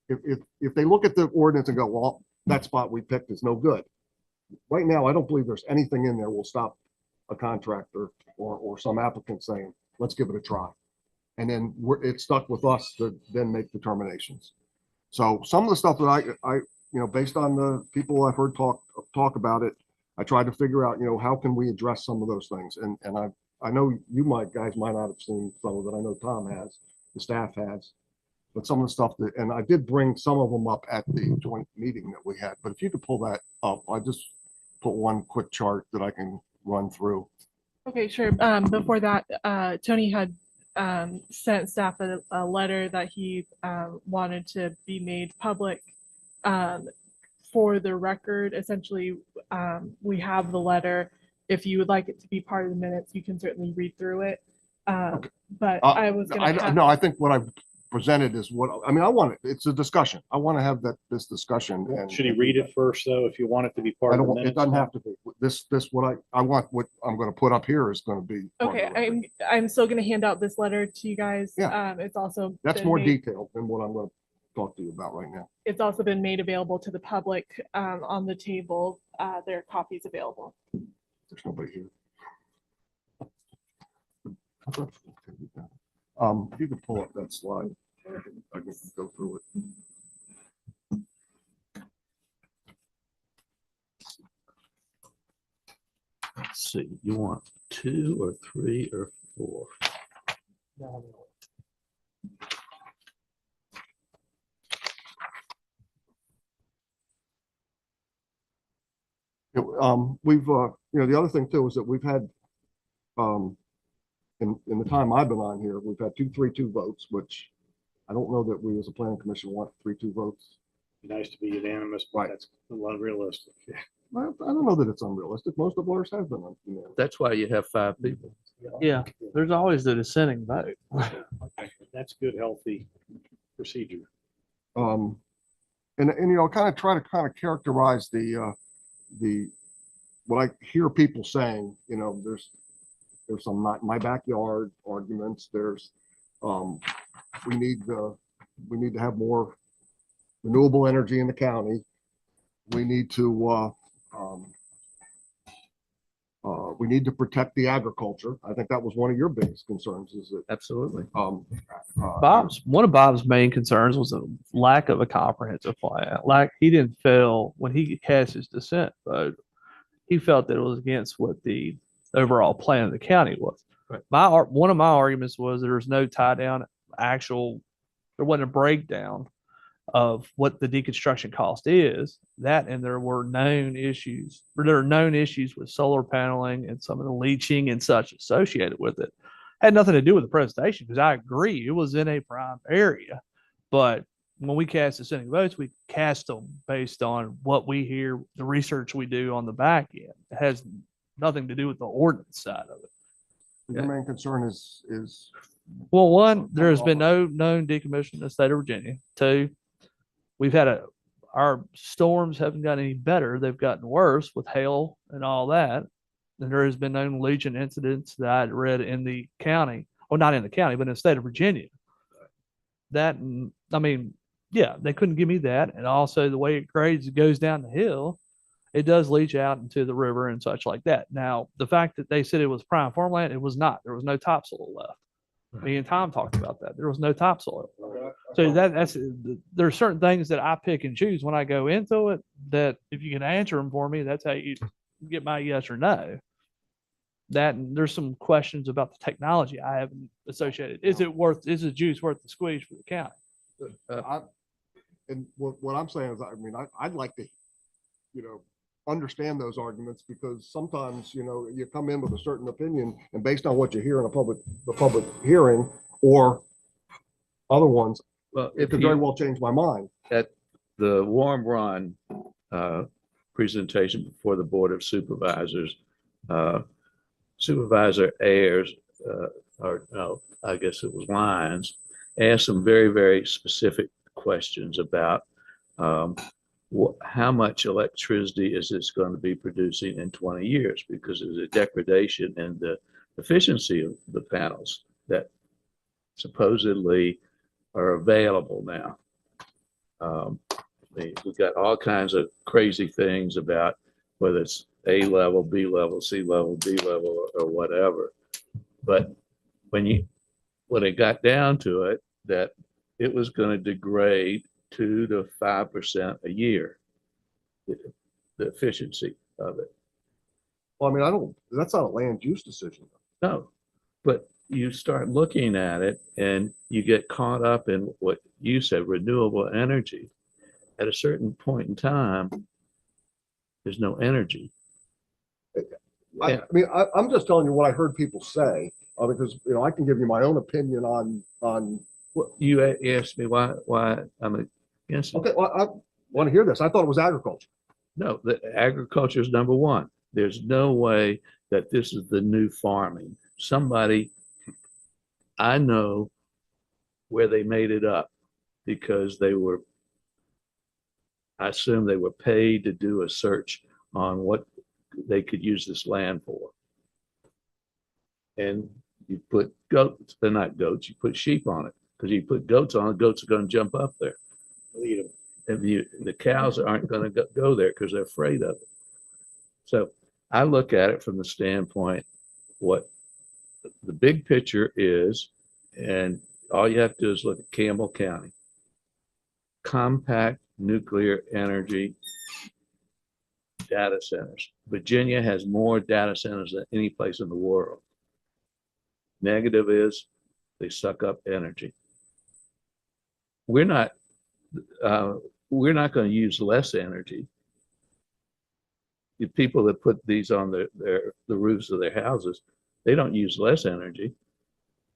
if they look at the ordinance and go, well, that spot we picked is no good. Right now, I don't believe there's anything in there will stop a contractor or some applicant saying, let's give it a try. And then it's stuck with us to then make determinations. So some of the stuff that I you know, based on the people I've heard talk about it, I tried to figure out, you know, how can we address some of those things? And I know you guys might not have seen some of it. I know Tom has, the staff has, but some of the stuff that, and I did bring some of them up at the joint meeting that we had, but if you could pull that up, I just put one quick chart that I can run through. Okay, sure. Before that, Tony had sent staff a letter that he wanted to be made public for the record. Essentially, we have the letter. If you would like it to be part of the minutes, you can certainly read through it. Okay. But I was going to. No, I think what I've presented is what, I mean, I want it, it's a discussion. I want to have this discussion. And Should he read it first, though, if you want it to be part I of the don't, it minutes? doesn't have to be. This, what I want, what I'm going to put up here is going to be. part of Okay, the record. I'm still going to hand out this letter to you guys. Yeah. It's also That's been more made- detailed than what I'm going to talk to you about right now. It's also been made available to the public on the table. There are copies available. There's nobody here. If you could pull up that slide, I can go through it. Let's see, you want 2 or 3 or 4? We've, you know, the other thing too is that we've had, in the time I've been on here, we've had 2 3-2 votes, which I don't know that we as a planning commission want 3-2 votes. Nice to be unanimous, but Right. that's unrealistic. Well, I don't know that it's unrealistic. Most of ours have been unanimous. That's why you have 5 people. Yeah, there's always the dissenting vote. That's good, healthy procedure. And you know, kind of characterize the what I hear people saying. You know, there's some not my backyard arguments. There's we need to have more renewable energy in the county. We need to protect the agriculture. I think that was one of your biggest concerns, is that Absolutely. One of Bob's main concerns was a lack of a comprehensive plan. Like, he didn't feel when he cast his dissent vote, he felt that it was against what the overall plan of the county was. Right. One of my arguments was there was no tie down there wasn't a breakdown of what the deconstruction cost is. That, and there are known issues with solar paneling and some of the leaching and such associated with it. Had nothing to do with the presentation, because I agree it was in a prime area, but when we cast dissenting votes, we cast them based on what we hear, the research we do on the back end. It has nothing to do with the ordinance side of it. your main concern is Well, one, there has been no known decommission in the state of Virginia. 2, we've had our storms haven't gotten any better. They've gotten worse with hail and all that. And there has been known legion incidents that I read in the county, or not in the county, but in the state of Virginia. That, I mean, yeah, they couldn't give me that. And also the way it grades, it goes down the hill, it does leach out into the river and such like that. Now, the fact that they said it was prime farmland, it was not. There was no topsoil left. Me and Tom talked about that. There was no topsoil. So that's there are certain things that I pick and choose when I go into it, that if you can answer them for me, that's how you get my yes or no. That, and there's some questions about the technology I haven't associated. Is the juice worth the squeeze for the county? and what I'm saying is, I mean, I'd like to, you know, understand those arguments, because sometimes, you know, you come in with a certain opinion, and based on what you hear in the public hearing or other ones, Well, it could very well change my mind. at the warm run presentation before the Board of Supervisors, Supervisor Ayers, or no, I guess it was Lyons, asked some very, very specific questions about how much electricity is this going to be producing in 20 years, because there's a degradation in the efficiency of the panels that supposedly are available now. We've got all kinds of crazy things about whether it's A level, B level, C level, D level, or whatever. But when it got down to it, that it was going to degrade 2 to 5% a year, the efficiency of it. Well, I mean, that's not a land use decision. No, but you start looking at it and you get caught up in what you said, renewable energy. At a certain point in time, there's no energy. I mean, I'm just telling you what I heard people say, because, you know, I can give you my own opinion on. Well, you asked me why I'm against it. Okay, well, I want to hear this. I thought it was agriculture. No, the agriculture is number one. There's no way that this is the new farming. Somebody, I know where they made it up, because I assume they were paid to do a search on what they could use this land for. And you put goats, they're not goats, you put sheep on it, because you put goats on it, goats are going to jump up there. The cows aren't going to go there because they're afraid of it. So I look at it from the standpoint, what the big picture is, and all you have to do is look at Campbell County. Compact nuclear energy data centers. Virginia has more data centers than any place in the world. Negative is they suck up energy. We're not going to use less energy. The people that put these on the roofs of their houses, they don't use less energy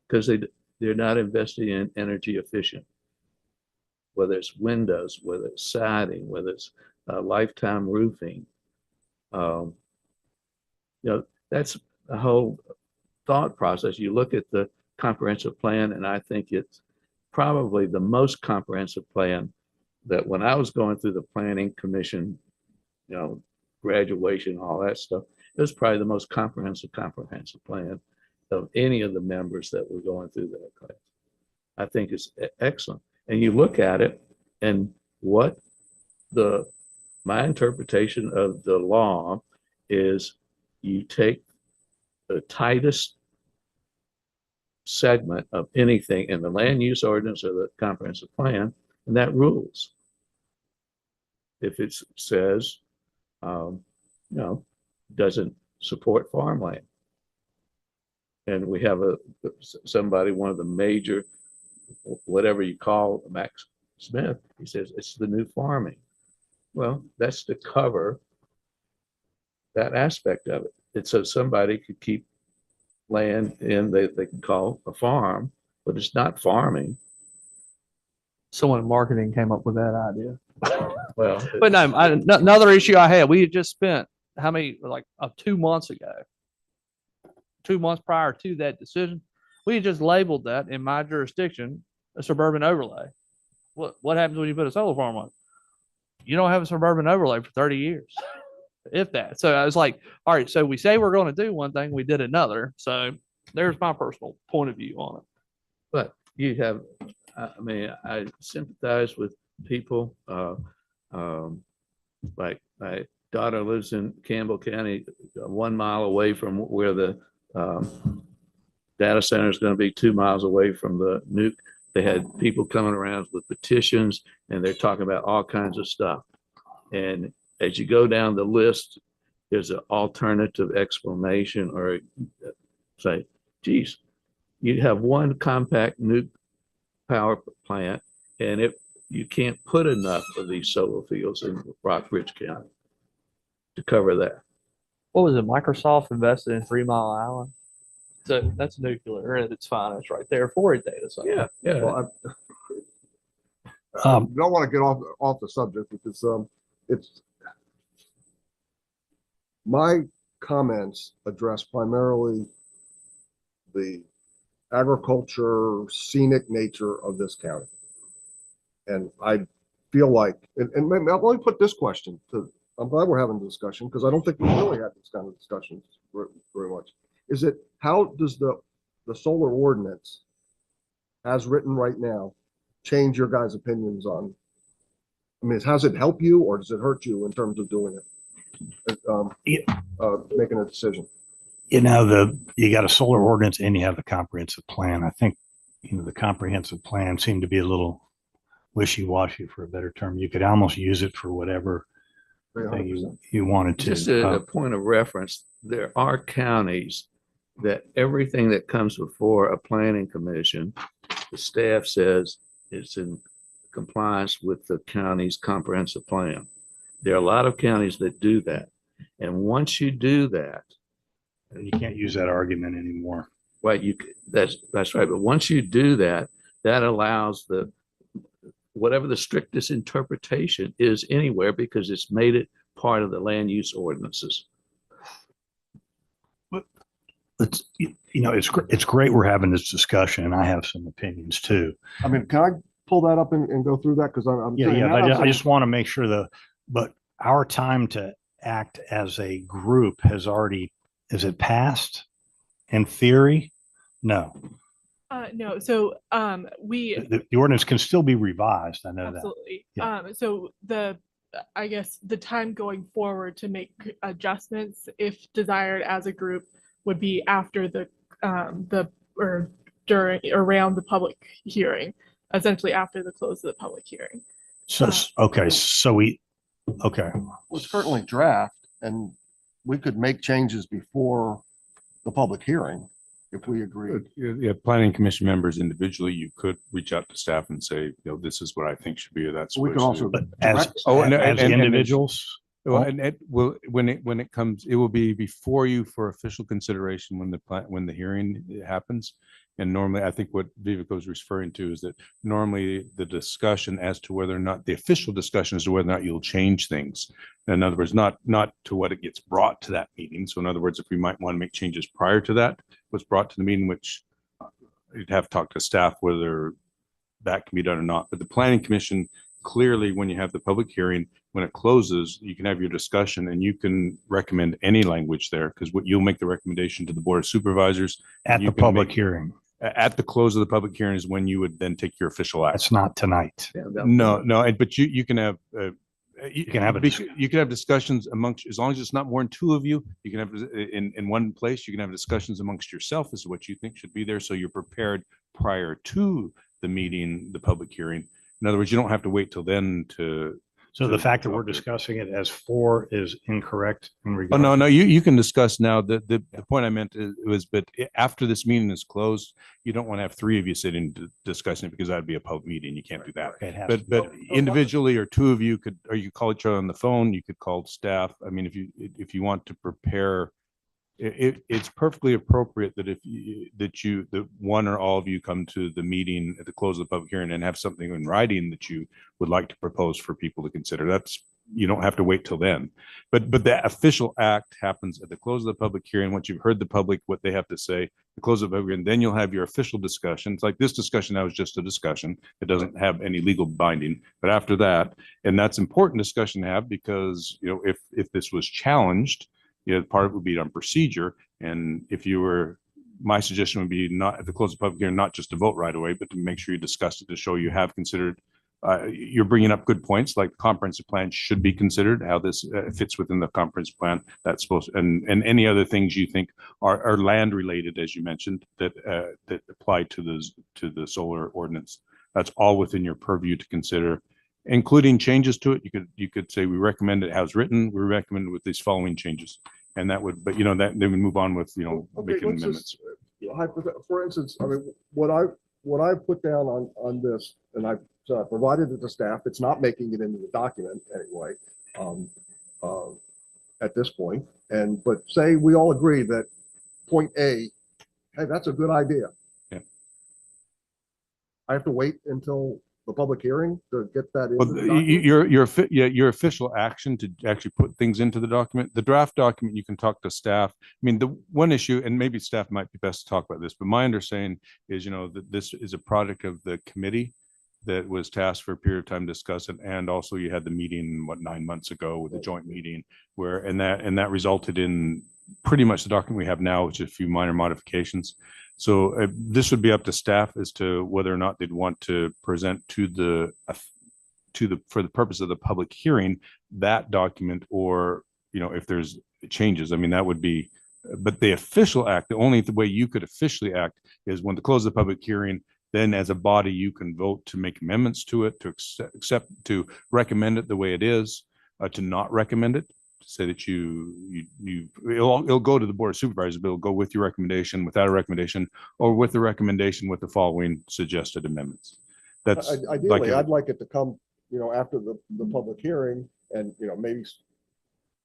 because they're not investing in energy efficient. Whether it's windows, whether it's siding, whether it's lifetime roofing, you know, that's a whole thought process. You look at the comprehensive plan, and I think it's probably the most comprehensive plan that when I was going through the planning commission, you know, graduation, all that stuff, it was probably the most comprehensive plan of any of the members that were going through that class. I think it's excellent. And you look at it, and what my interpretation of the law is, you take the tightest segment of anything in the land use ordinance or the comprehensive plan, and that rules. If it says, you know, doesn't support farmland, and we have somebody, one of the major, whatever you call Max Smith, he says it's the new farming. Well, that's to cover that aspect of it. It's so somebody could keep land in they can call a farm, but it's not farming. Someone in marketing came up with that idea. Well, But no, another issue I had, we had just spent how many, like 2 months ago, 2 months prior to that decision, we had just labeled that in my jurisdiction a suburban overlay. What happens when you put a solar farm on? You don't have a suburban overlay for 30 years, if that. So I was like, all right, so we say we're going to do one thing, we did another. So there's my personal point of view on it. but you have, I mean, I sympathize with people. Like my daughter lives in Campbell County, 1 mile away from where the data center is going to be, 2 miles away from the nuke. They had people coming around with petitions, and they're talking about all kinds of stuff. And as you go down the list, there's an alternative explanation, or say, geez, you have one compact nuke power plant, and you can't put enough of these solar fields in Rockbridge County to cover that. What was it? Microsoft invested in 3 Mile Island. So that's nuclear at its finest right there for a data center. Yeah. Well, don't want to get off the subject because it's my comments address primarily the agriculture scenic nature of this county. And I feel like, and maybe let me put this question to, I'm glad we're having a discussion because I don't think we really had this kind of discussions very much. Is it, how does the solar ordinance as written right now change your guys' opinions on? I mean, has it help you or does it hurt you in terms of doing it? Making a decision. You know, you got a solar ordinance and you have the comprehensive plan. I think, you know, the comprehensive plan seemed to be a little wishy-washy, for a better term. You could almost use it for whatever thing you wanted to. Just a point of reference, there are counties that everything that comes before a planning commission, the staff says it's in compliance with the county's comprehensive plan. There are a lot of counties that do that. And once you do that, You can't use that argument anymore. well, that's right. But once you do that, that allows whatever the strictest interpretation is anywhere, because it's made it part of the land use ordinances. It's, you know, it's great we're having this discussion, and I have some opinions too. I mean, can I pull that up and go through that? Because I'm But I just want to make sure but our time to act as a group has already, is it passed? In theory? No. No, so The ordinance can still be revised. I know absolutely. Yeah. So I guess the time going forward to make adjustments, if desired as a group, would be after or during, around the public hearing, essentially after the close of the public hearing. that. Okay. Well, it's currently draft, and we could make changes before the public hearing if we agree. Yeah, planning commission members individually, you could reach out to staff and say, you know, this is what I think should be, or that's. We what could should also be. But as, direct- as individuals, Well, and it will, when it comes, it will be before you for official consideration when the hearing happens. And normally, I think what Vivica was referring to is that normally the discussion as to whether or not, the official discussion as to whether or not you'll change things. In other words, not to what it gets brought to that meeting. So in other words, if we might want to make changes prior to that, what's brought to the meeting, which you'd have to talk to staff whether that can be done or not. But the planning commission, clearly, when you have the public hearing, when it closes, you can have your discussion and you can recommend any language there, because what you'll make the recommendation to the board of supervisors at the public hearing. At the close of the public hearing is when you would then take your official action. That's not tonight. Yeah, No, but you can have, you can have you can have discussions amongst, as long as it's not more than two of you, you can have in one place, you can have discussions amongst yourself as to what you think should be there. So you're prepared prior to the meeting, the public hearing. In other words, you don't have to wait till then to. So the fact that we're discussing it as 4 is incorrect in Oh, regard. no, you can discuss now. The point I meant was, but after this meeting is closed, you don't want to have 3 of you sitting discussing it, because that'd be a public meeting. You can't do that. Okay, it has But to be. individually, or 2 of you could, or you call each other on the phone, you could call staff. I mean, if you want to prepare, it's perfectly appropriate that that one or all of you come to the meeting at the close of the public hearing and have something in writing that you would like to propose for people to consider. You don't have to wait till then. But the official act happens at the close of the public hearing. Once you've heard the public, what they have to say, the close of the public hearing, then you'll have your official discussion. It's like this discussion now is just a discussion. It doesn't have any legal binding. But after that, and that's important discussion to have, because, you know, if this was challenged, you know, part of it would be on procedure. And my suggestion would be not at the close of the public hearing, not just to vote right away, but to make sure you discuss it to show you have considered. You're bringing up good points, like the comprehensive plan should be considered, how this fits within the comprehensive plan. That's supposed, and any other things you think are land related, as you mentioned, that apply to the solar ordinance. That's all within your purview to consider, including changes to it. You could say we recommend it as written. We recommend it with these following changes, and that would, but you know, that they would move on with, you know, Okay, making let's amendments. for instance, I mean, what I put down on this, and I provided it to staff, it's not making it into the document anyway, at this point. But say we all agree that point A, hey, that's a good idea. Yeah. I have to wait until the public hearing to get that Well, into the document? your official action to actually put things into the document, the draft document, you can talk to staff. I mean, the one issue, and maybe staff might be best to talk about this, but my understanding is, that this is a product of the committee that was tasked for a period of time to discuss it. And also you had the meeting, 9 months ago with the joint meeting and that resulted in pretty much the document we have now, which is a few minor modifications. So this would be up to staff as to whether or not they'd want to present for the purpose of the public hearing, that document, or, if there's changes. I mean, that would be, but the official act, the only way you could officially act is when to close the public hearing. Then as a body, you can vote to make amendments to it, to accept, to recommend it the way it is, to not recommend it, to say that it'll go to the Board of Supervisors, but it'll go with your recommendation, without a recommendation, or with the recommendation with the following suggested amendments. That's Ideally, I'd like it to come, after the public hearing, and, maybe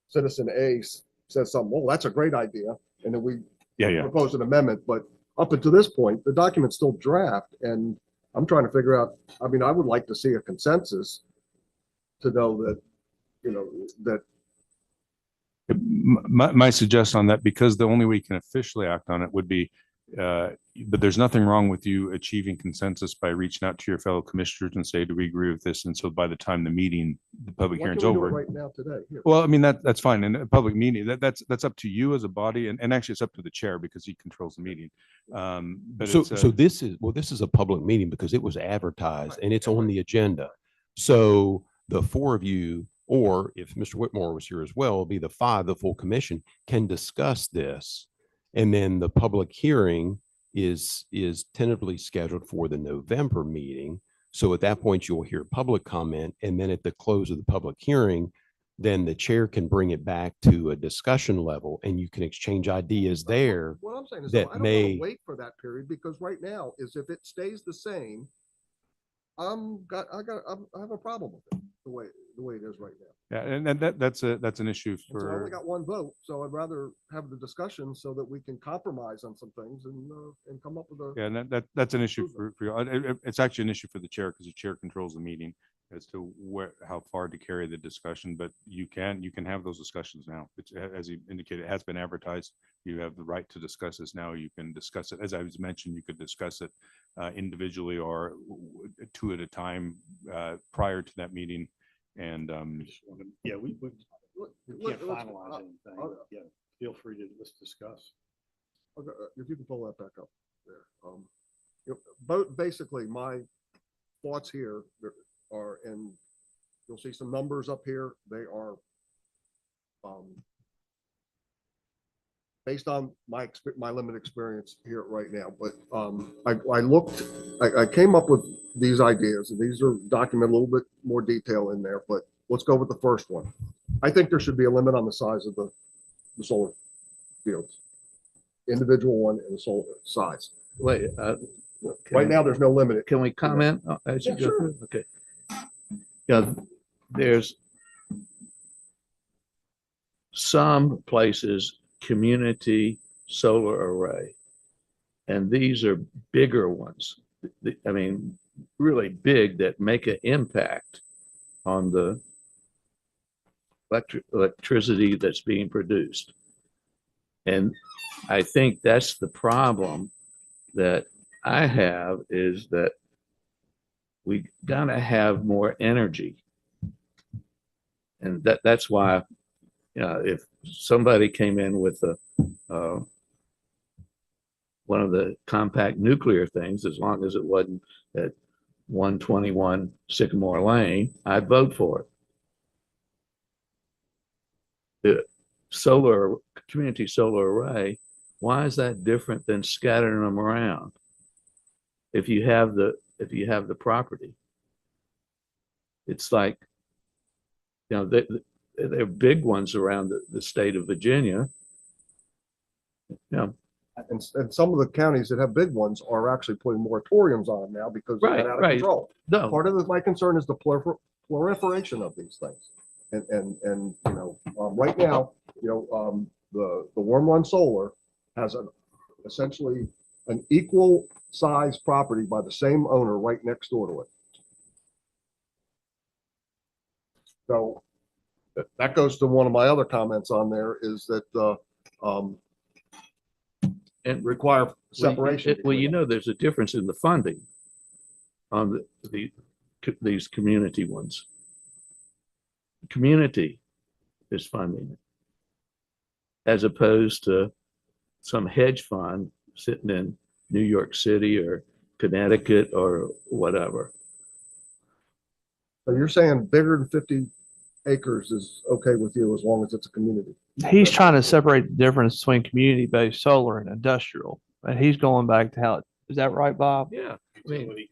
citizen A says something, well, that's a great idea, and then we propose an amendment, but up until this point, the document's still draft, and I'm trying to figure out, I mean, I would like to see a consensus to know that, that. My suggestion on that, because the only way you can officially act on it would be, but there's nothing wrong with you achieving consensus by reaching out to your fellow commissioners and say, do we agree with this? And so by the time the public Why hearing's can't we do it over. right now today? Here. Well, I mean, that's fine. And a public meeting, that's up to you as a body, and actually it's up to the chair because he controls the meeting. But So this is a public meeting because it was advertised and it's on the agenda. So the four of you, or if Mr. Whitmore was here as well, be the five, the full commission can discuss this. And then the public hearing is tentatively scheduled for the November meeting. So at that point, you'll hear public comment. And then at the close of the public hearing, then the chair can bring it back to a discussion level and you can exchange ideas there. What I'm saying is, that I don't want may- to wait for that period, because right now is if it stays the same, I have a problem with it the way it is right now. yeah, and that's an issue And so I only for, got one vote, so I'd rather have the discussion so that we can compromise on some things and come up with a. yeah, and that's an issue for you. It's actually an issue for the chair because the chair controls the meeting as to how far to carry the discussion, but you can have those discussions now. It's, as you indicated, it has been advertised. You have the right to discuss this now. You can discuss it. As I was mentioned, you could discuss it individually or two at a time prior to that meeting. And Yeah, we can't Let's- finalize anything. Yeah, feel free to, let's discuss. Okay, if you can pull that back up there. Both, basically, my thoughts here are, and you'll see some numbers up here. They are based on my limited experience here right now. But I came up with these ideas, and these are documented a little bit more detail in there. But let's go with the first one. I think there should be a limit on the size of the solar fields, individual one and the solar size. Wait, Right now, there's no limit. can we comment as you Yeah, go sure. through? Okay. Yeah, there's some places, community solar array, and these are bigger ones. I mean, really big, that make an impact on the electricity that's being produced. And I think that's the problem that I have, is that we gotta have more energy. And that's why, if somebody came in with one of the compact nuclear things, as long as it wasn't at 121 Sycamore Lane, I'd vote for it. The community solar array, why is that different than scattering them around? If you have the property, it's like, they're big ones around the state of Virginia. And some of the counties that have big ones are actually putting moratoriums on them now because they're Right, out of right. control. No, Part of my concern is the proliferation of these things. And right now, the Warm Run Solar has essentially an equal size property by the same owner right next door to it. So that goes to one of my other comments on there is that, And require separation. Well, you between know, there's a difference in the funding on these community ones. Community is funding it, as opposed to some hedge fund sitting in New York City or Connecticut or whatever. So you're saying bigger than 50 acres is okay with you as long as it's a community? He's trying to separate the difference between community-based solar and industrial, and he's going back to how, is that right, Bob? Yeah, I mean,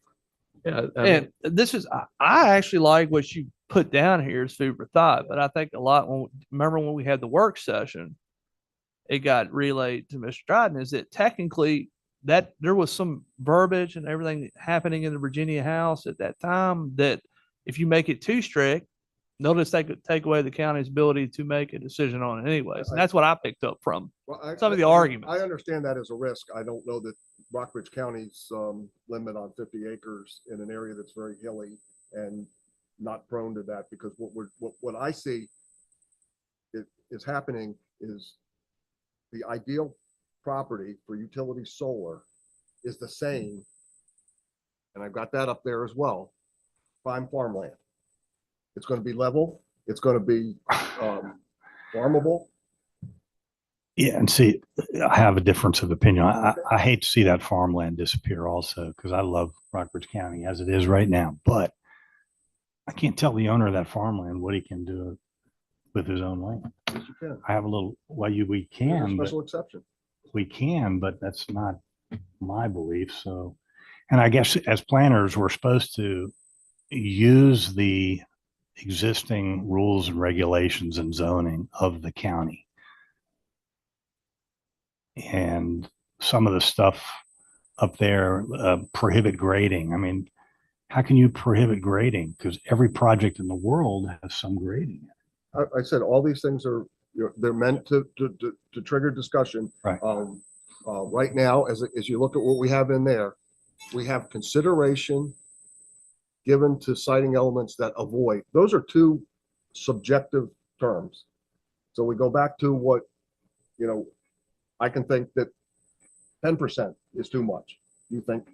yeah, I mean, And this is, I actually like what you put down here as food for thought, but I think a lot, remember when we had the work session, it got relayed to Mr. Dryden, is that technically that there was some verbiage and everything happening in the Virginia House at that time that if you make it too strict, notice they could take away the county's ability to make a decision on it anyways. And that's what I picked up from Well, some of the arguments. I understand that as a risk. I don't know that Rockbridge County's limit on 50 acres in an area that's very hilly and not prone to that, because what I see is happening is the ideal property for utility solar is the same, and I've got that up there as well, prime farmland. It's going to be level. It's going to be farmable. Yeah, and see, I have a difference of opinion. I hate to see that farmland disappear also, because I love Rockbridge County as it is right now, but I can't tell the owner of that farmland what he can do with his own land. Yes, you can. I have a little, well, we There's a can, but special exception. we can, but that's not my belief. So, and I guess as planners, we're supposed to use the existing rules and regulations and zoning of the county. And some of the stuff up there prohibit grading. I mean, how can you prohibit grading? Because every project in the world has some grading. I said all these things are, they're meant to trigger discussion. Right. Right now, as you look at what we have in there, we have consideration given to citing elements that avoid. Those are two subjective terms. So we go back to what, I can think that 10% is too much. You think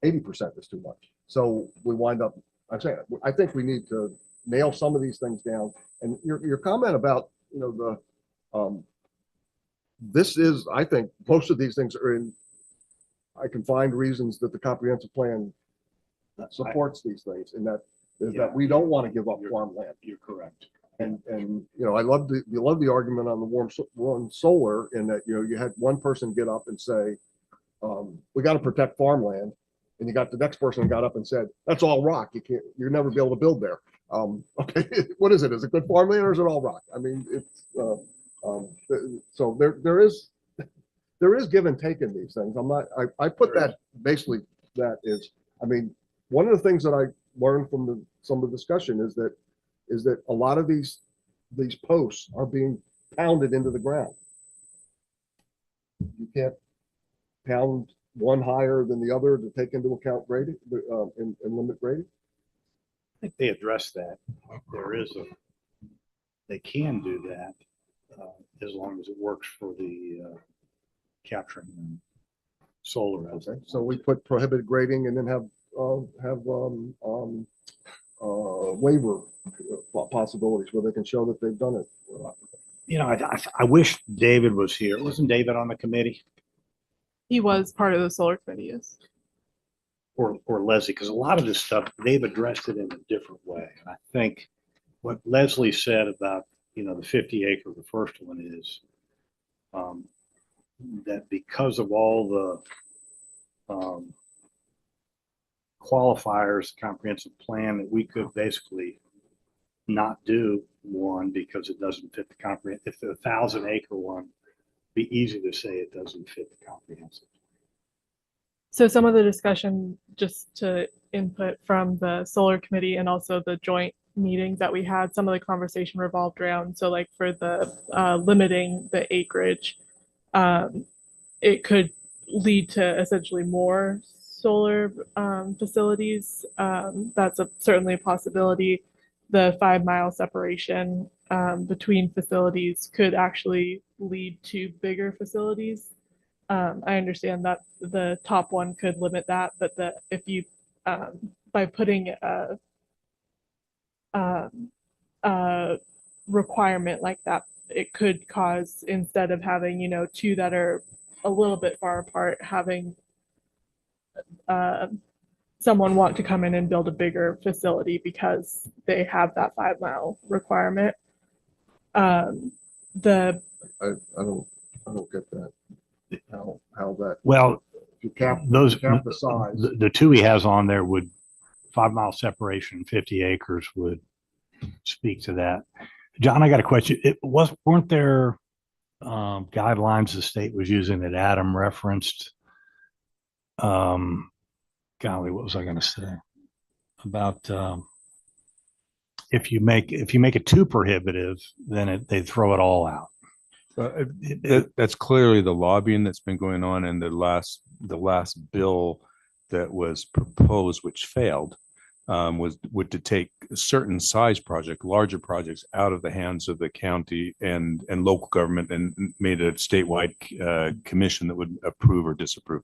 80% is too much. So we wind up, I'm saying, I think we need to nail some of these things down. And your comment about, this is, I think most of these things are in, I can find reasons that the comprehensive plan supports these things, and that is that we don't want to give up farmland. You're correct. And I love the argument on the warm solar, in that, you had one person get up and say, we got to protect farmland. And you got the next person got up and said, that's all rock. You'll never be able to build there. Okay, what is it? Is it good farmland or is it all rock? I mean, it's so there is give and take in these things. I put that basically, that is, I mean, one of the things that I learned from some of the discussion is that a lot of these posts are being pounded into the ground. You can't pound one higher than the other to take into account grading and limit grading. I think they address that. They can do that as long as it works for the capturing solar. Okay, so we put prohibited grading and then have waiver possibilities where they can show that they've done it. I wish David was here. Wasn't David on the committee? He was part of the solar committee, yes. Or Leslie, because a lot of this stuff, they've addressed it in a different way. And I think what Leslie said about, the 50 acre, the first one is that because of all the qualifiers, comprehensive plan, that we could basically not do one because it doesn't fit the comprehensive. If the 1,000 acre one, be easy to say it doesn't fit the comprehensive. So some of the discussion, just to input from the solar committee and also the joint meetings that we had, some of the conversation revolved around, so like for the limiting the acreage, it could lead to essentially more solar facilities. That's certainly a possibility. the 5 mile separation between facilities could actually lead to bigger facilities. I understand that the top one could limit that, but if you by putting a requirement like that, it could cause, instead of having, two that are a little bit far apart, having someone want to come in and build a bigger facility because they have that 5 mile requirement. The I don't get that. How that, Well, if you cap, those, cap the size. the two he has on there would 5 mile separation, 50 acres would speak to that. John, I got a question. Weren't there guidelines the state was using that Adam referenced? Golly, what was I going to say about if you make it too prohibitive, then they throw it all out. That's clearly the lobbying that's been going on, and the last bill that was proposed, which failed, would to take a certain size project, larger projects, out of the hands of the county and local government, and made a statewide commission that would approve or disapprove.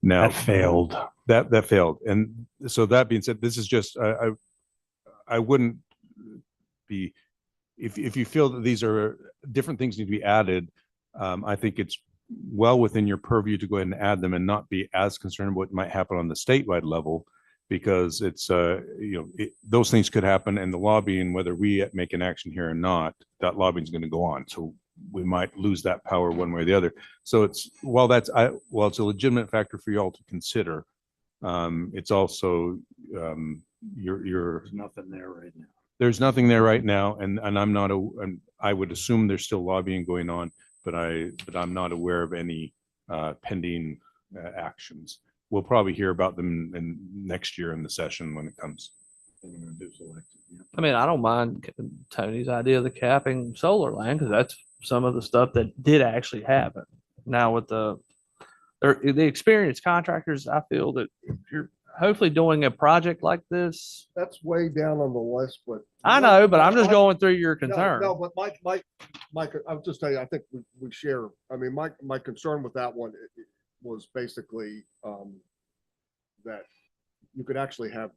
Now That failed. That failed, and so that being said, this is just I wouldn't be, if you feel that these are different things need to be added, I think it's well within your purview to go ahead and add them and not be as concerned about what might happen on the statewide level, because it's those things could happen, and the lobbying, whether we make an action here or not, that lobbying is going to go on. So we might lose that power one way or the other. So it's it's a legitimate factor for you all to consider. It's also There's nothing there right now. there's nothing there right now, and I would assume there's still lobbying going on, but I'm not aware of any pending actions. We'll probably hear about them in next year in the session when it comes. I mean, I don't mind Tony's idea of the capping solar land, because that's some of the stuff that did actually happen. Now with the experienced contractors, I feel that if you're hopefully doing a project like this. That's way down on the list, but. I know, but I'm just Mike- going through your No, concern. no, but Mike, I'll just tell you, I think we share, I mean, my concern with that one it was basically, that you could actually have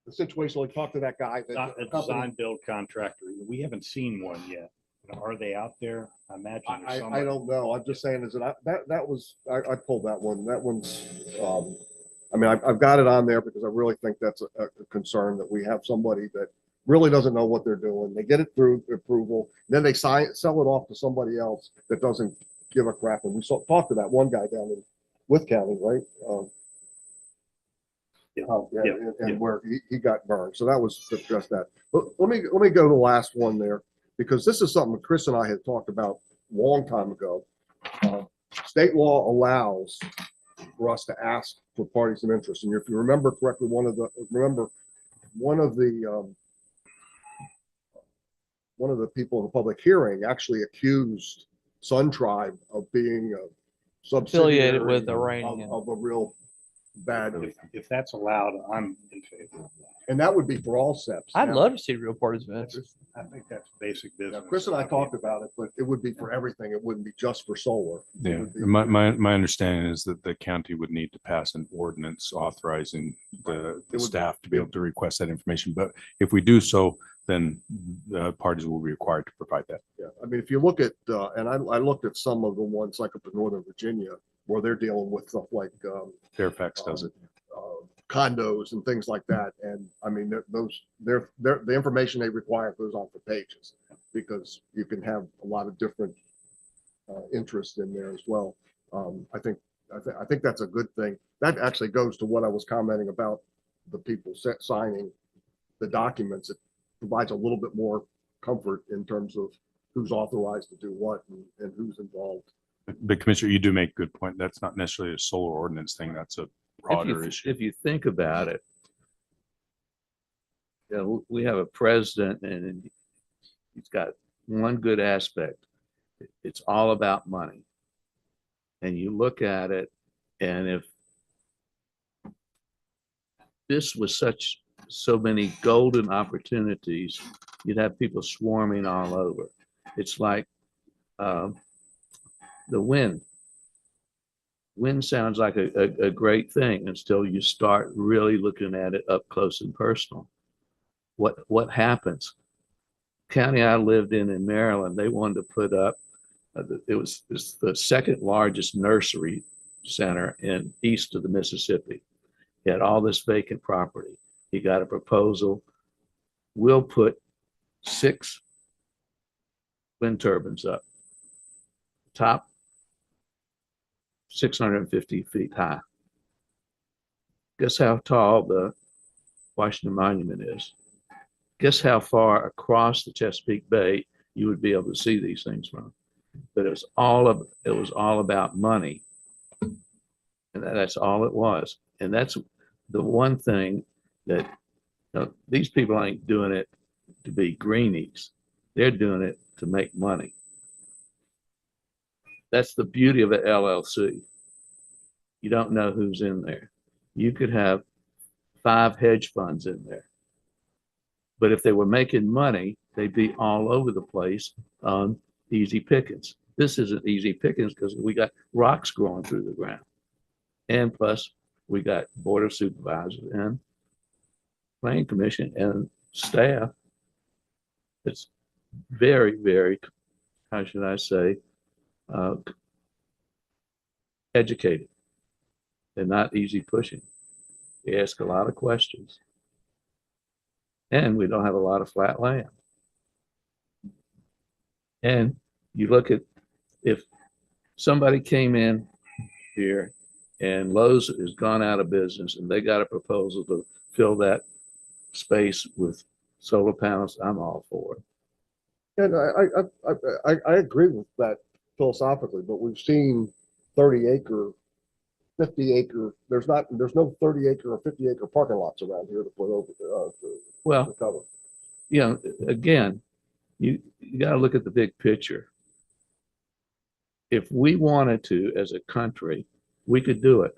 the situation, like talk to that guy. that A design build contractor. We haven't seen one yet. Are they out there? I imagine. there's some. I don't know. I'm just saying is that I pulled that one. That one's, I mean, I've got it on there because I really think that's a concern that we have somebody that really doesn't know what they're doing. They get it through approval, then they sell it off to somebody else that doesn't give a crap. And we talked to that one guy down in With County, right? And where he got burned. So that was just that. But let me go to the last one there, because this is something Chris and I had talked about a long time ago. State law allows for us to ask for parties of interest. And if you remember correctly, one of the people in the public hearing actually accused Sun Tribe of being Affiliated with subsidiary Iranian. of a real bad, If that's allowed, I'm in favor of that. and that would be for all SEPs. I'd Now, love to see real parties of interest. I think that's basic now, business. Chris and I talked about it, but it would be for everything. It wouldn't be just for solar. It Yeah, would be- my understanding is that the county would need to pass an ordinance authorizing the would- staff to be able to request that information. But if we do so, then the parties will be required to provide that. Yeah, I mean, if you look at, and I looked at some of the ones like up in Northern Virginia, where they're dealing with stuff like, Fairfax does it. condos and things like that. And I mean, the information they require goes on for pages, because you can have a lot of different interest in there as well. I think that's a good thing. That actually goes to what I was commenting about the people signing the documents. It provides a little bit more comfort in terms of who's authorized to do what and who's involved. But Commissioner, you do make a good point. That's not necessarily a solar ordinance thing. That's a broader issue. If you think about it, you know, we have a president and he's got one good aspect. It's all about money. And you look at it, and if this was such so many golden opportunities, you'd have people swarming all over. It's like the wind. Wind sounds like a great thing until you start really looking at it up close and personal. What happens? County I lived in Maryland, they wanted to put up, it's the second largest nursery center in east of the Mississippi. He had all this vacant property. He got a proposal. We'll put 6 wind turbines up. Top 650 feet high. Guess how tall the Washington Monument is? Guess how far across the Chesapeake Bay you would be able to see these things from? But it was all about money. And that's all it was. And that's the one thing that, these people ain't doing it to be greenies. They're doing it to make money. That's the beauty of an LLC. You don't know who's in there. You could have 5 hedge funds in there. But if they were making money, they'd be all over the place on easy pickings. This isn't easy pickings because we got rocks growing through the ground. And plus, we got Board of Supervisors and Planning Commission and staff. It's very, very, how should I say, educated and not easy pushing. We ask a lot of questions. And we don't have a lot of flat land. And you look at, if somebody came in here and Lowe's has gone out of business and they got a proposal to fill that space with solar panels, I'm all for it. And I agree with that philosophically, but we've seen 30-acre, 50-acre, there's no 30-acre or 50-acre parking lots around here to put over to cover. Again, you got to look at the big picture. If we wanted to, as a country, we could do it.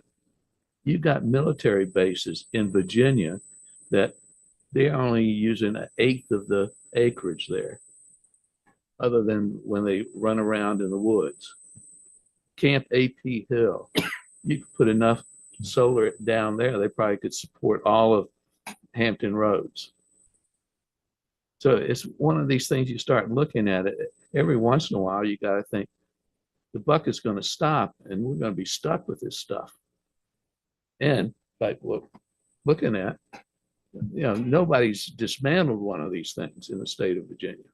You've got military bases in Virginia that they're only using 1/8 of the acreage there, other than when they run around in the woods. Camp AP Hill, you could put enough solar down there, they probably could support all of Hampton Roads. So it's one of these things, you start looking at it, every once in a while, you got to think, the buck is going to stop and we're going to be stuck with this stuff. And like looking at, nobody's dismantled one of these things in the state of Virginia.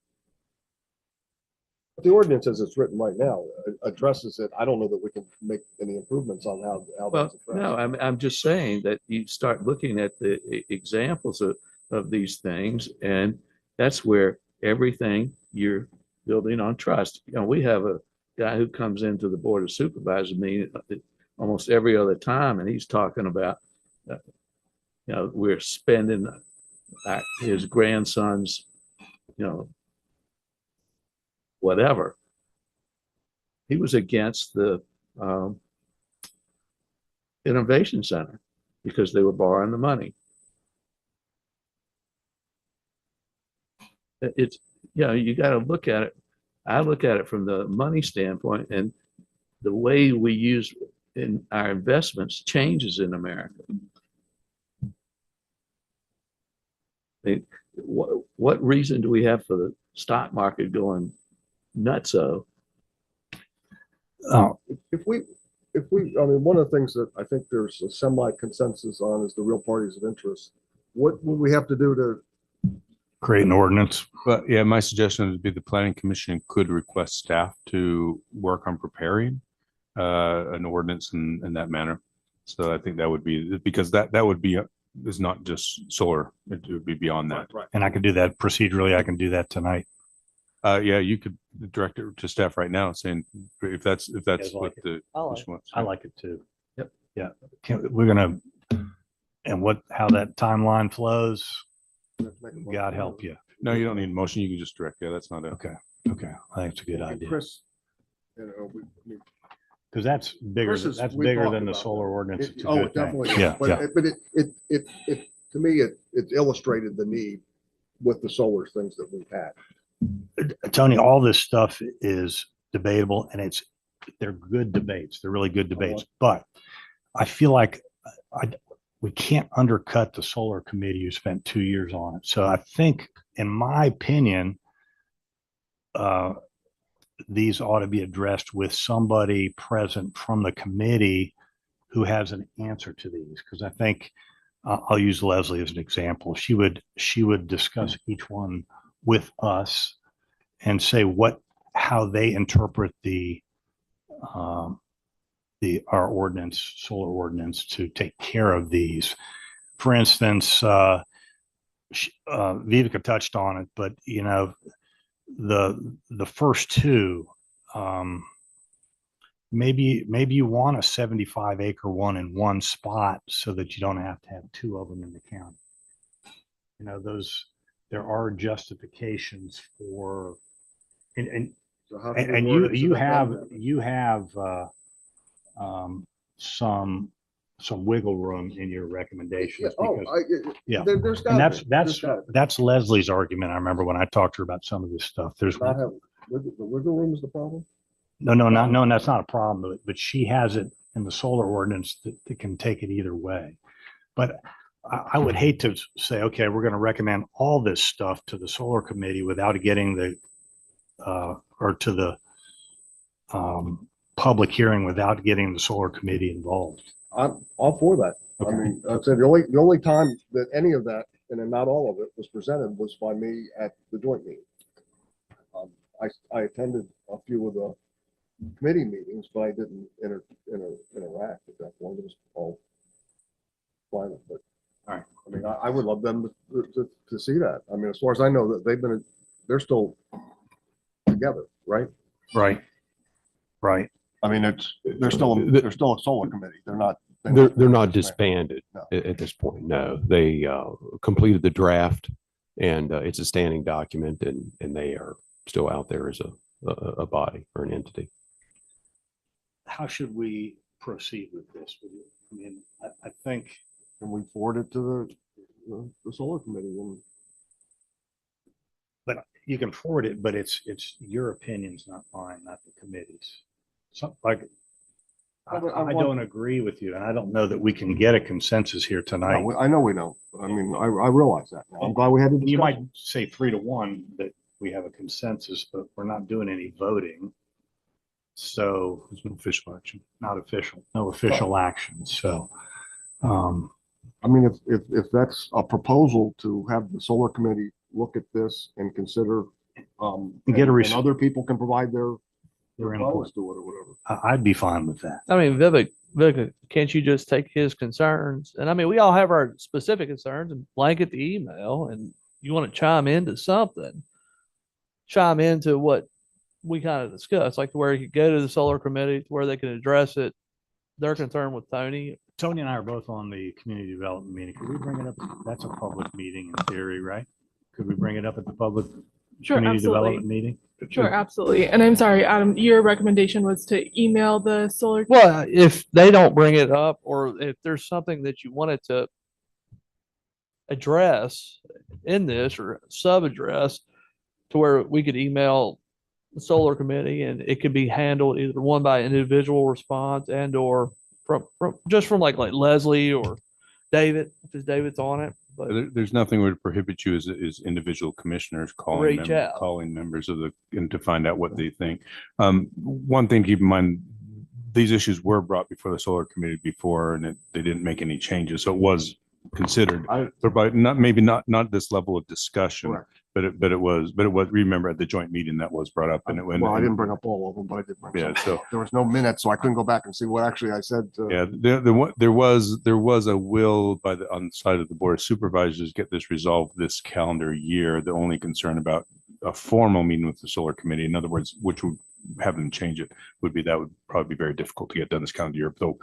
The ordinance as it's written right now addresses it. I don't know that we can make any improvements on how Well, that's addressed. no, I'm just saying that you start looking at the examples of these things, and that's where everything you're building on trust. We have a guy who comes into the Board of Supervisors meeting almost every other time, and he's talking about, we're spending his grandson's, whatever. He was against the Innovation Center because they were borrowing the money. It's, you got to look at it. I look at it from the money standpoint, and the way we use in our investments changes in America. What reason do we have for the stock market going nutso? If we, one of the things that I think there's a semi-consensus on is the real parties of interest. What would we have to do to Create an ordinance. But yeah, my suggestion would be the planning commission could request staff to work on preparing an ordinance in that manner. So I think that would be, because that would be, is not just solar, it would be beyond that. Right. And I could do that procedurally. I can do that tonight. Yeah, you could direct it to staff right now saying if that's guys what like the commission wants. I like it too. Yep. Yeah. How that timeline flows, God help you. No, you don't need a motion. You can just direct. Yeah, that's not it. Okay. Okay. I think it's a good idea. Chris, Because that's bigger, Chris is- that's we bigger talked than the about solar that. ordinance. It's a Oh, good it thing. definitely is. Yeah. But Yeah. it to me, it illustrated the need with the solar things that we've had. Tony, all this stuff is debatable and they're good debates. They're really good debates, but I feel like we can't undercut the solar committee who spent 2 years on it. So I think, in my opinion, these ought to be addressed with somebody present from the committee who has an answer to these. Because I think I'll use Leslie as an example. She would discuss each one with us and say how they interpret our ordinance, solar ordinance, to take care of these. For instance, Vivica touched on it, but the first two, maybe you want a 75-acre one in one spot so that you don't have to have two of them in the county. There are justifications for, and So how can we and word it so you that have doesn't some wiggle room in your recommendations. Yeah, Because, yeah. There's and gotta be. that's Leslie's argument. I remember when I talked to her about some of this stuff. There's Not have, the wiggle room is the problem? no, that's not a problem, but she has it in the solar ordinance that can take it either way. But I would hate to say, okay, we're going to recommend all this stuff to the solar committee without getting or to the public hearing without getting the solar committee involved. I'm all for that. Okay. I mean, I'd say the only time that any of that, and then not all of it, was presented was by me at the joint meeting. I attended a few of the committee meetings, but I didn't interact at that point. It was all private, but All right. I mean, I would love them to see that. I mean, as far as I know, that they're still together, right? Right. I mean, they're still a solar committee. They're not. They're not disbanded No. at this point. No, they completed the draft, and it's a standing document, and they are still out there as a body or an entity. How should we proceed with this? I mean, I think Can we forward it to the solar committee? but you can forward it, but it's your opinions, not mine, not the committee's. So like, I don't agree with you, and I don't know that we can get a consensus here tonight. No, I know we don't. I mean, I realize that now. I'm glad we had to You discuss. might say 3-1 that we have a consensus, but we're not doing any voting. So There's no official action. no official action. So, I mean, if that's a proposal to have the solar committee look at this and consider, and other people can provide their input. thoughts to it or whatever. I'd be fine with that. I mean, Vivek, can't you just take his concerns? And I mean, we all have our specific concerns and blanket the email, and you want to chime into something, chime into what we kind of discussed, like where you could go to the solar committee, where they can address it. Their concern with Tony. Tony and I are both on the community development meeting. Could we bring it up? That's a public meeting in theory, right? Could we bring it up at the public Sure, community absolutely. development meeting? Sure, absolutely. And I'm sorry, Adam, your recommendation was to email the solar. Well, if they don't bring it up, or if there's something that you wanted to address in this or sub-address, to where we could email the solar committee and it could be handled either one by individual response and or from like Leslie or David, if David's on it. But There's nothing would prohibit you as individual commissioners Reach out. calling members and to find out what they think. One thing to keep in mind, these issues were brought before the solar committee before, and they didn't make any changes. So it was considered, but not this level of discussion. Correct. But it was, remember at the joint meeting that was brought up, and it went. Well, I didn't bring up all of them, but I did bring Yeah, some. so There was no minutes, so I couldn't go back and see what actually I said. yeah, there was a will on the side of the board of supervisors to get this resolved this calendar year. The only concern about a formal meeting with the solar committee, in other words, which would have them change it, would probably be very difficult to get done this calendar year. Though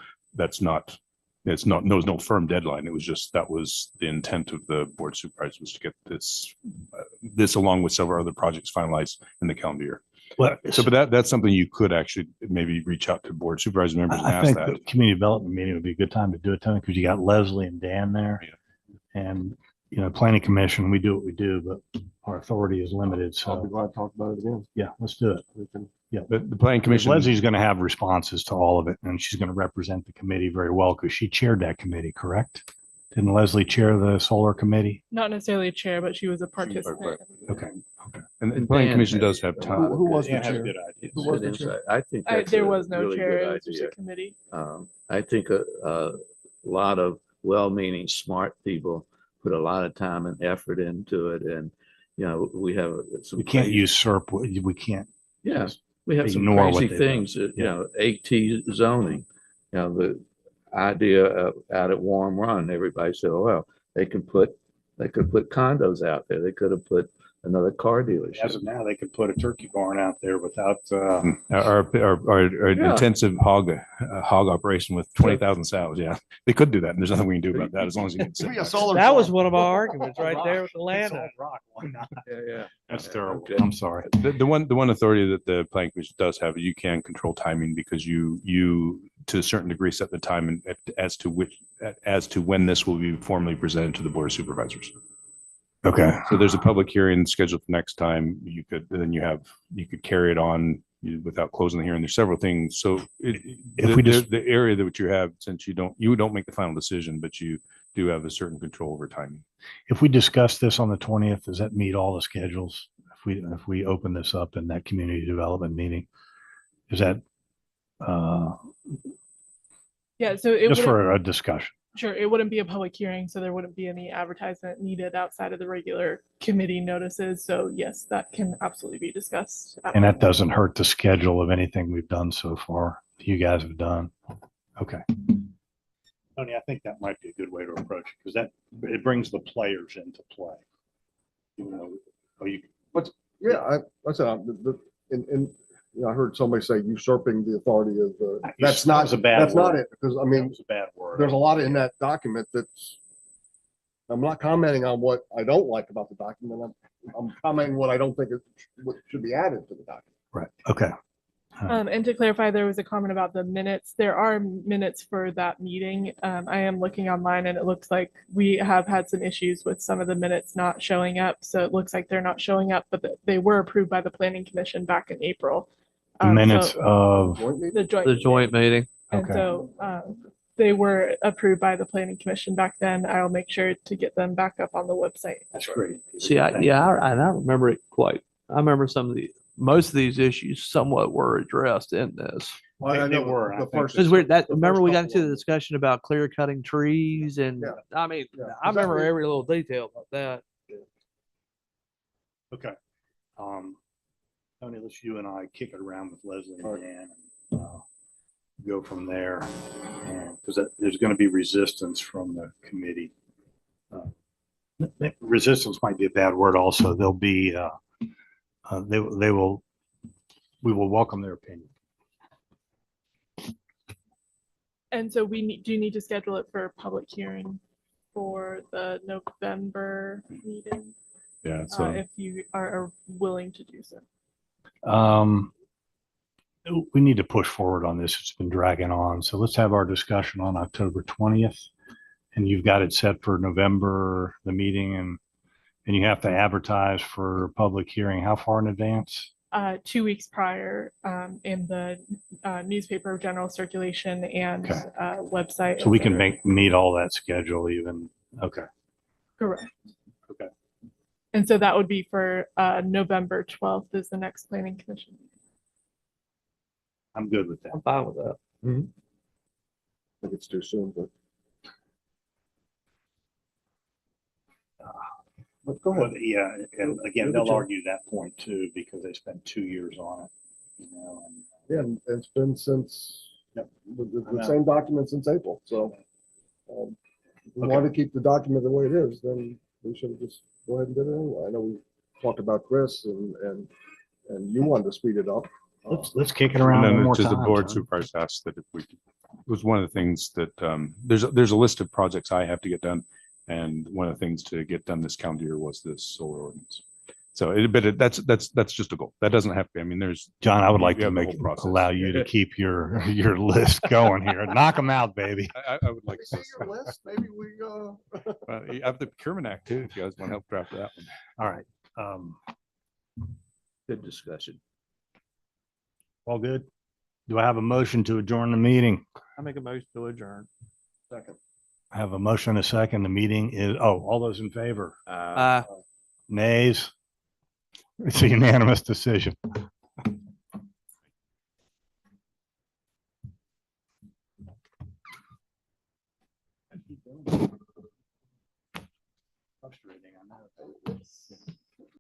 there's no firm deadline. It was just, that was the intent of the board of supervisors, was to get this along with several other projects finalized in the calendar year. Well, So, but that's something you could actually maybe reach out to board supervisor members and I ask think that. the community development meeting would be a good time to do it, Tony, because you got Leslie and Dan there. Yeah. And, you know, planning commission, we do what we do, but our authority is limited. I'll be So, glad to talk about it again. yeah, let's do it. We can, The planning Because commission. Leslie's going to have responses to all of it, and she's going to represent the committee very well because she chaired that committee, correct? Didn't Leslie chair the solar committee? Not necessarily a chair, but she was a participant. Okay. And the And planning Dan commission had does have a time. lot of who was good- the chair? ideas. Who was good the chair? insight. I think that's There a was no really chair, good it was just a idea. committee. I think a lot of well-meaning, smart people put a lot of time and effort into it, and we have some. We can't crazy- usurp, we can't. Yeah, just we have some ignore what crazy they've done. things. That, Yeah. AT zoning. The idea of out at Warm Run, everybody said, "Oh, well, they could put condos out there. They could have put another car As dealership." of now, they could put a turkey barn out there without, Our Yeah. intensive hog operation with 20,000 sows. Yeah, they could do that. And there's nothing we can do about that as long as you can. sit Be a next. solar That was farm. one of our arguments right there with the It's land. all rock, why not? Yeah. That's terrible. Okay. I'm sorry. The one authority that the planning commission does have, you can control timing because you to a certain degree set the time and as to when this will be formally presented to the board of supervisors. Okay. So there's a public hearing scheduled for next time. You could carry it on without closing the hearing. There's several things. So If we just- the area that you have, since you don't make the final decision, but you do have a certain control over timing. If we discuss this on the 20th, does that meet all the schedules? If we open this up in that community development meeting, is that, Yeah, so it just wouldn't, for a discussion? sure, it wouldn't be a public hearing, so there wouldn't be any advertisement needed outside of the regular committee notices. So yes, that can absolutely be discussed. And that doesn't hurt the schedule of anything we've done so far, you guys have done. Okay. Tony, I think that might be a good way to approach it because it brings the players into play. Yeah, I heard somebody say usurping the authority of the, that's not, That's a bad that's not word. it, because I That mean, was a bad word. there's a lot in that document that's, I'm not commenting on what I don't like about the document. I'm commenting what I don't think what should be added to the document. Right, okay. And to clarify, there was a comment about the minutes. There are minutes for that meeting. I am looking online and it looks like we have had some issues with some of the minutes not showing up. So it looks like they're not showing up, but they were approved by the planning commission back in April. The minutes So of, Joint meeting? the joint. The joint meeting. And Okay. so they were approved by the planning commission back then. I'll make sure to get them back up on the website. that's great. See, I don't remember it quite. I remember most of these issues somewhat were addressed in this. Well, I They know were, I the think. first- Because the remember first we got couple into of the them. discussion about clear cutting trees and Yeah. I mean, Yeah. I remember Exactly. every little detail about that. Okay. Tony, let's you and I kick it around with Leslie All and right. Dan. And, go from there. Because there's going to be resistance from the committee. Resistance might be a bad word also. There'll be, we will welcome their opinion. And so do need to schedule it for a public hearing for the November meeting, Yeah. So if you are willing to do so. We need to push forward on this. It's been dragging on. So let's have our discussion on October 20th. And you've got it set for November, the meeting, and you have to advertise for public hearing. How far in advance? 2 weeks prior, in the newspaper of general circulation and Okay. website. So we can etc. meet all that schedule even. Okay. Correct. Okay. And so that would be for November 12th is the next planning commission. I'm good with that. I'm fine with that. I think it's too soon, but. But go ahead. Well, yeah, and again, Give it they'll to 'em. argue that point too, because they spent 2 years on it, you know. And Yeah, and it's been since, Yep. the I know. same document since April, so. If we want to keep the document the way it is, then we should have just go ahead and did it anyway. I know we talked about Chris and you wanted to speed it up. let's kick it and around then one more to time. the board Tony. supervisors asked that if we, it was one of the things that there's a list of projects I have to get done. And one of the things to get done this calendar year was this solar ordinance. That's just a goal. That doesn't have to be. I mean, there's, John, I would You- like you to have the make, whole process. allow you to keep your list going here. Knock them out, baby. I would like to. See your list, maybe we, You have the procurement act too, if you guys want to help draft that one. All right. Good discussion. All good? Do I have a motion to adjourn the meeting? I make a motion to adjourn. second. I have a motion and a second. The meeting is, all those in favor? Nays? It's a unanimous decision. Frustrating, I know.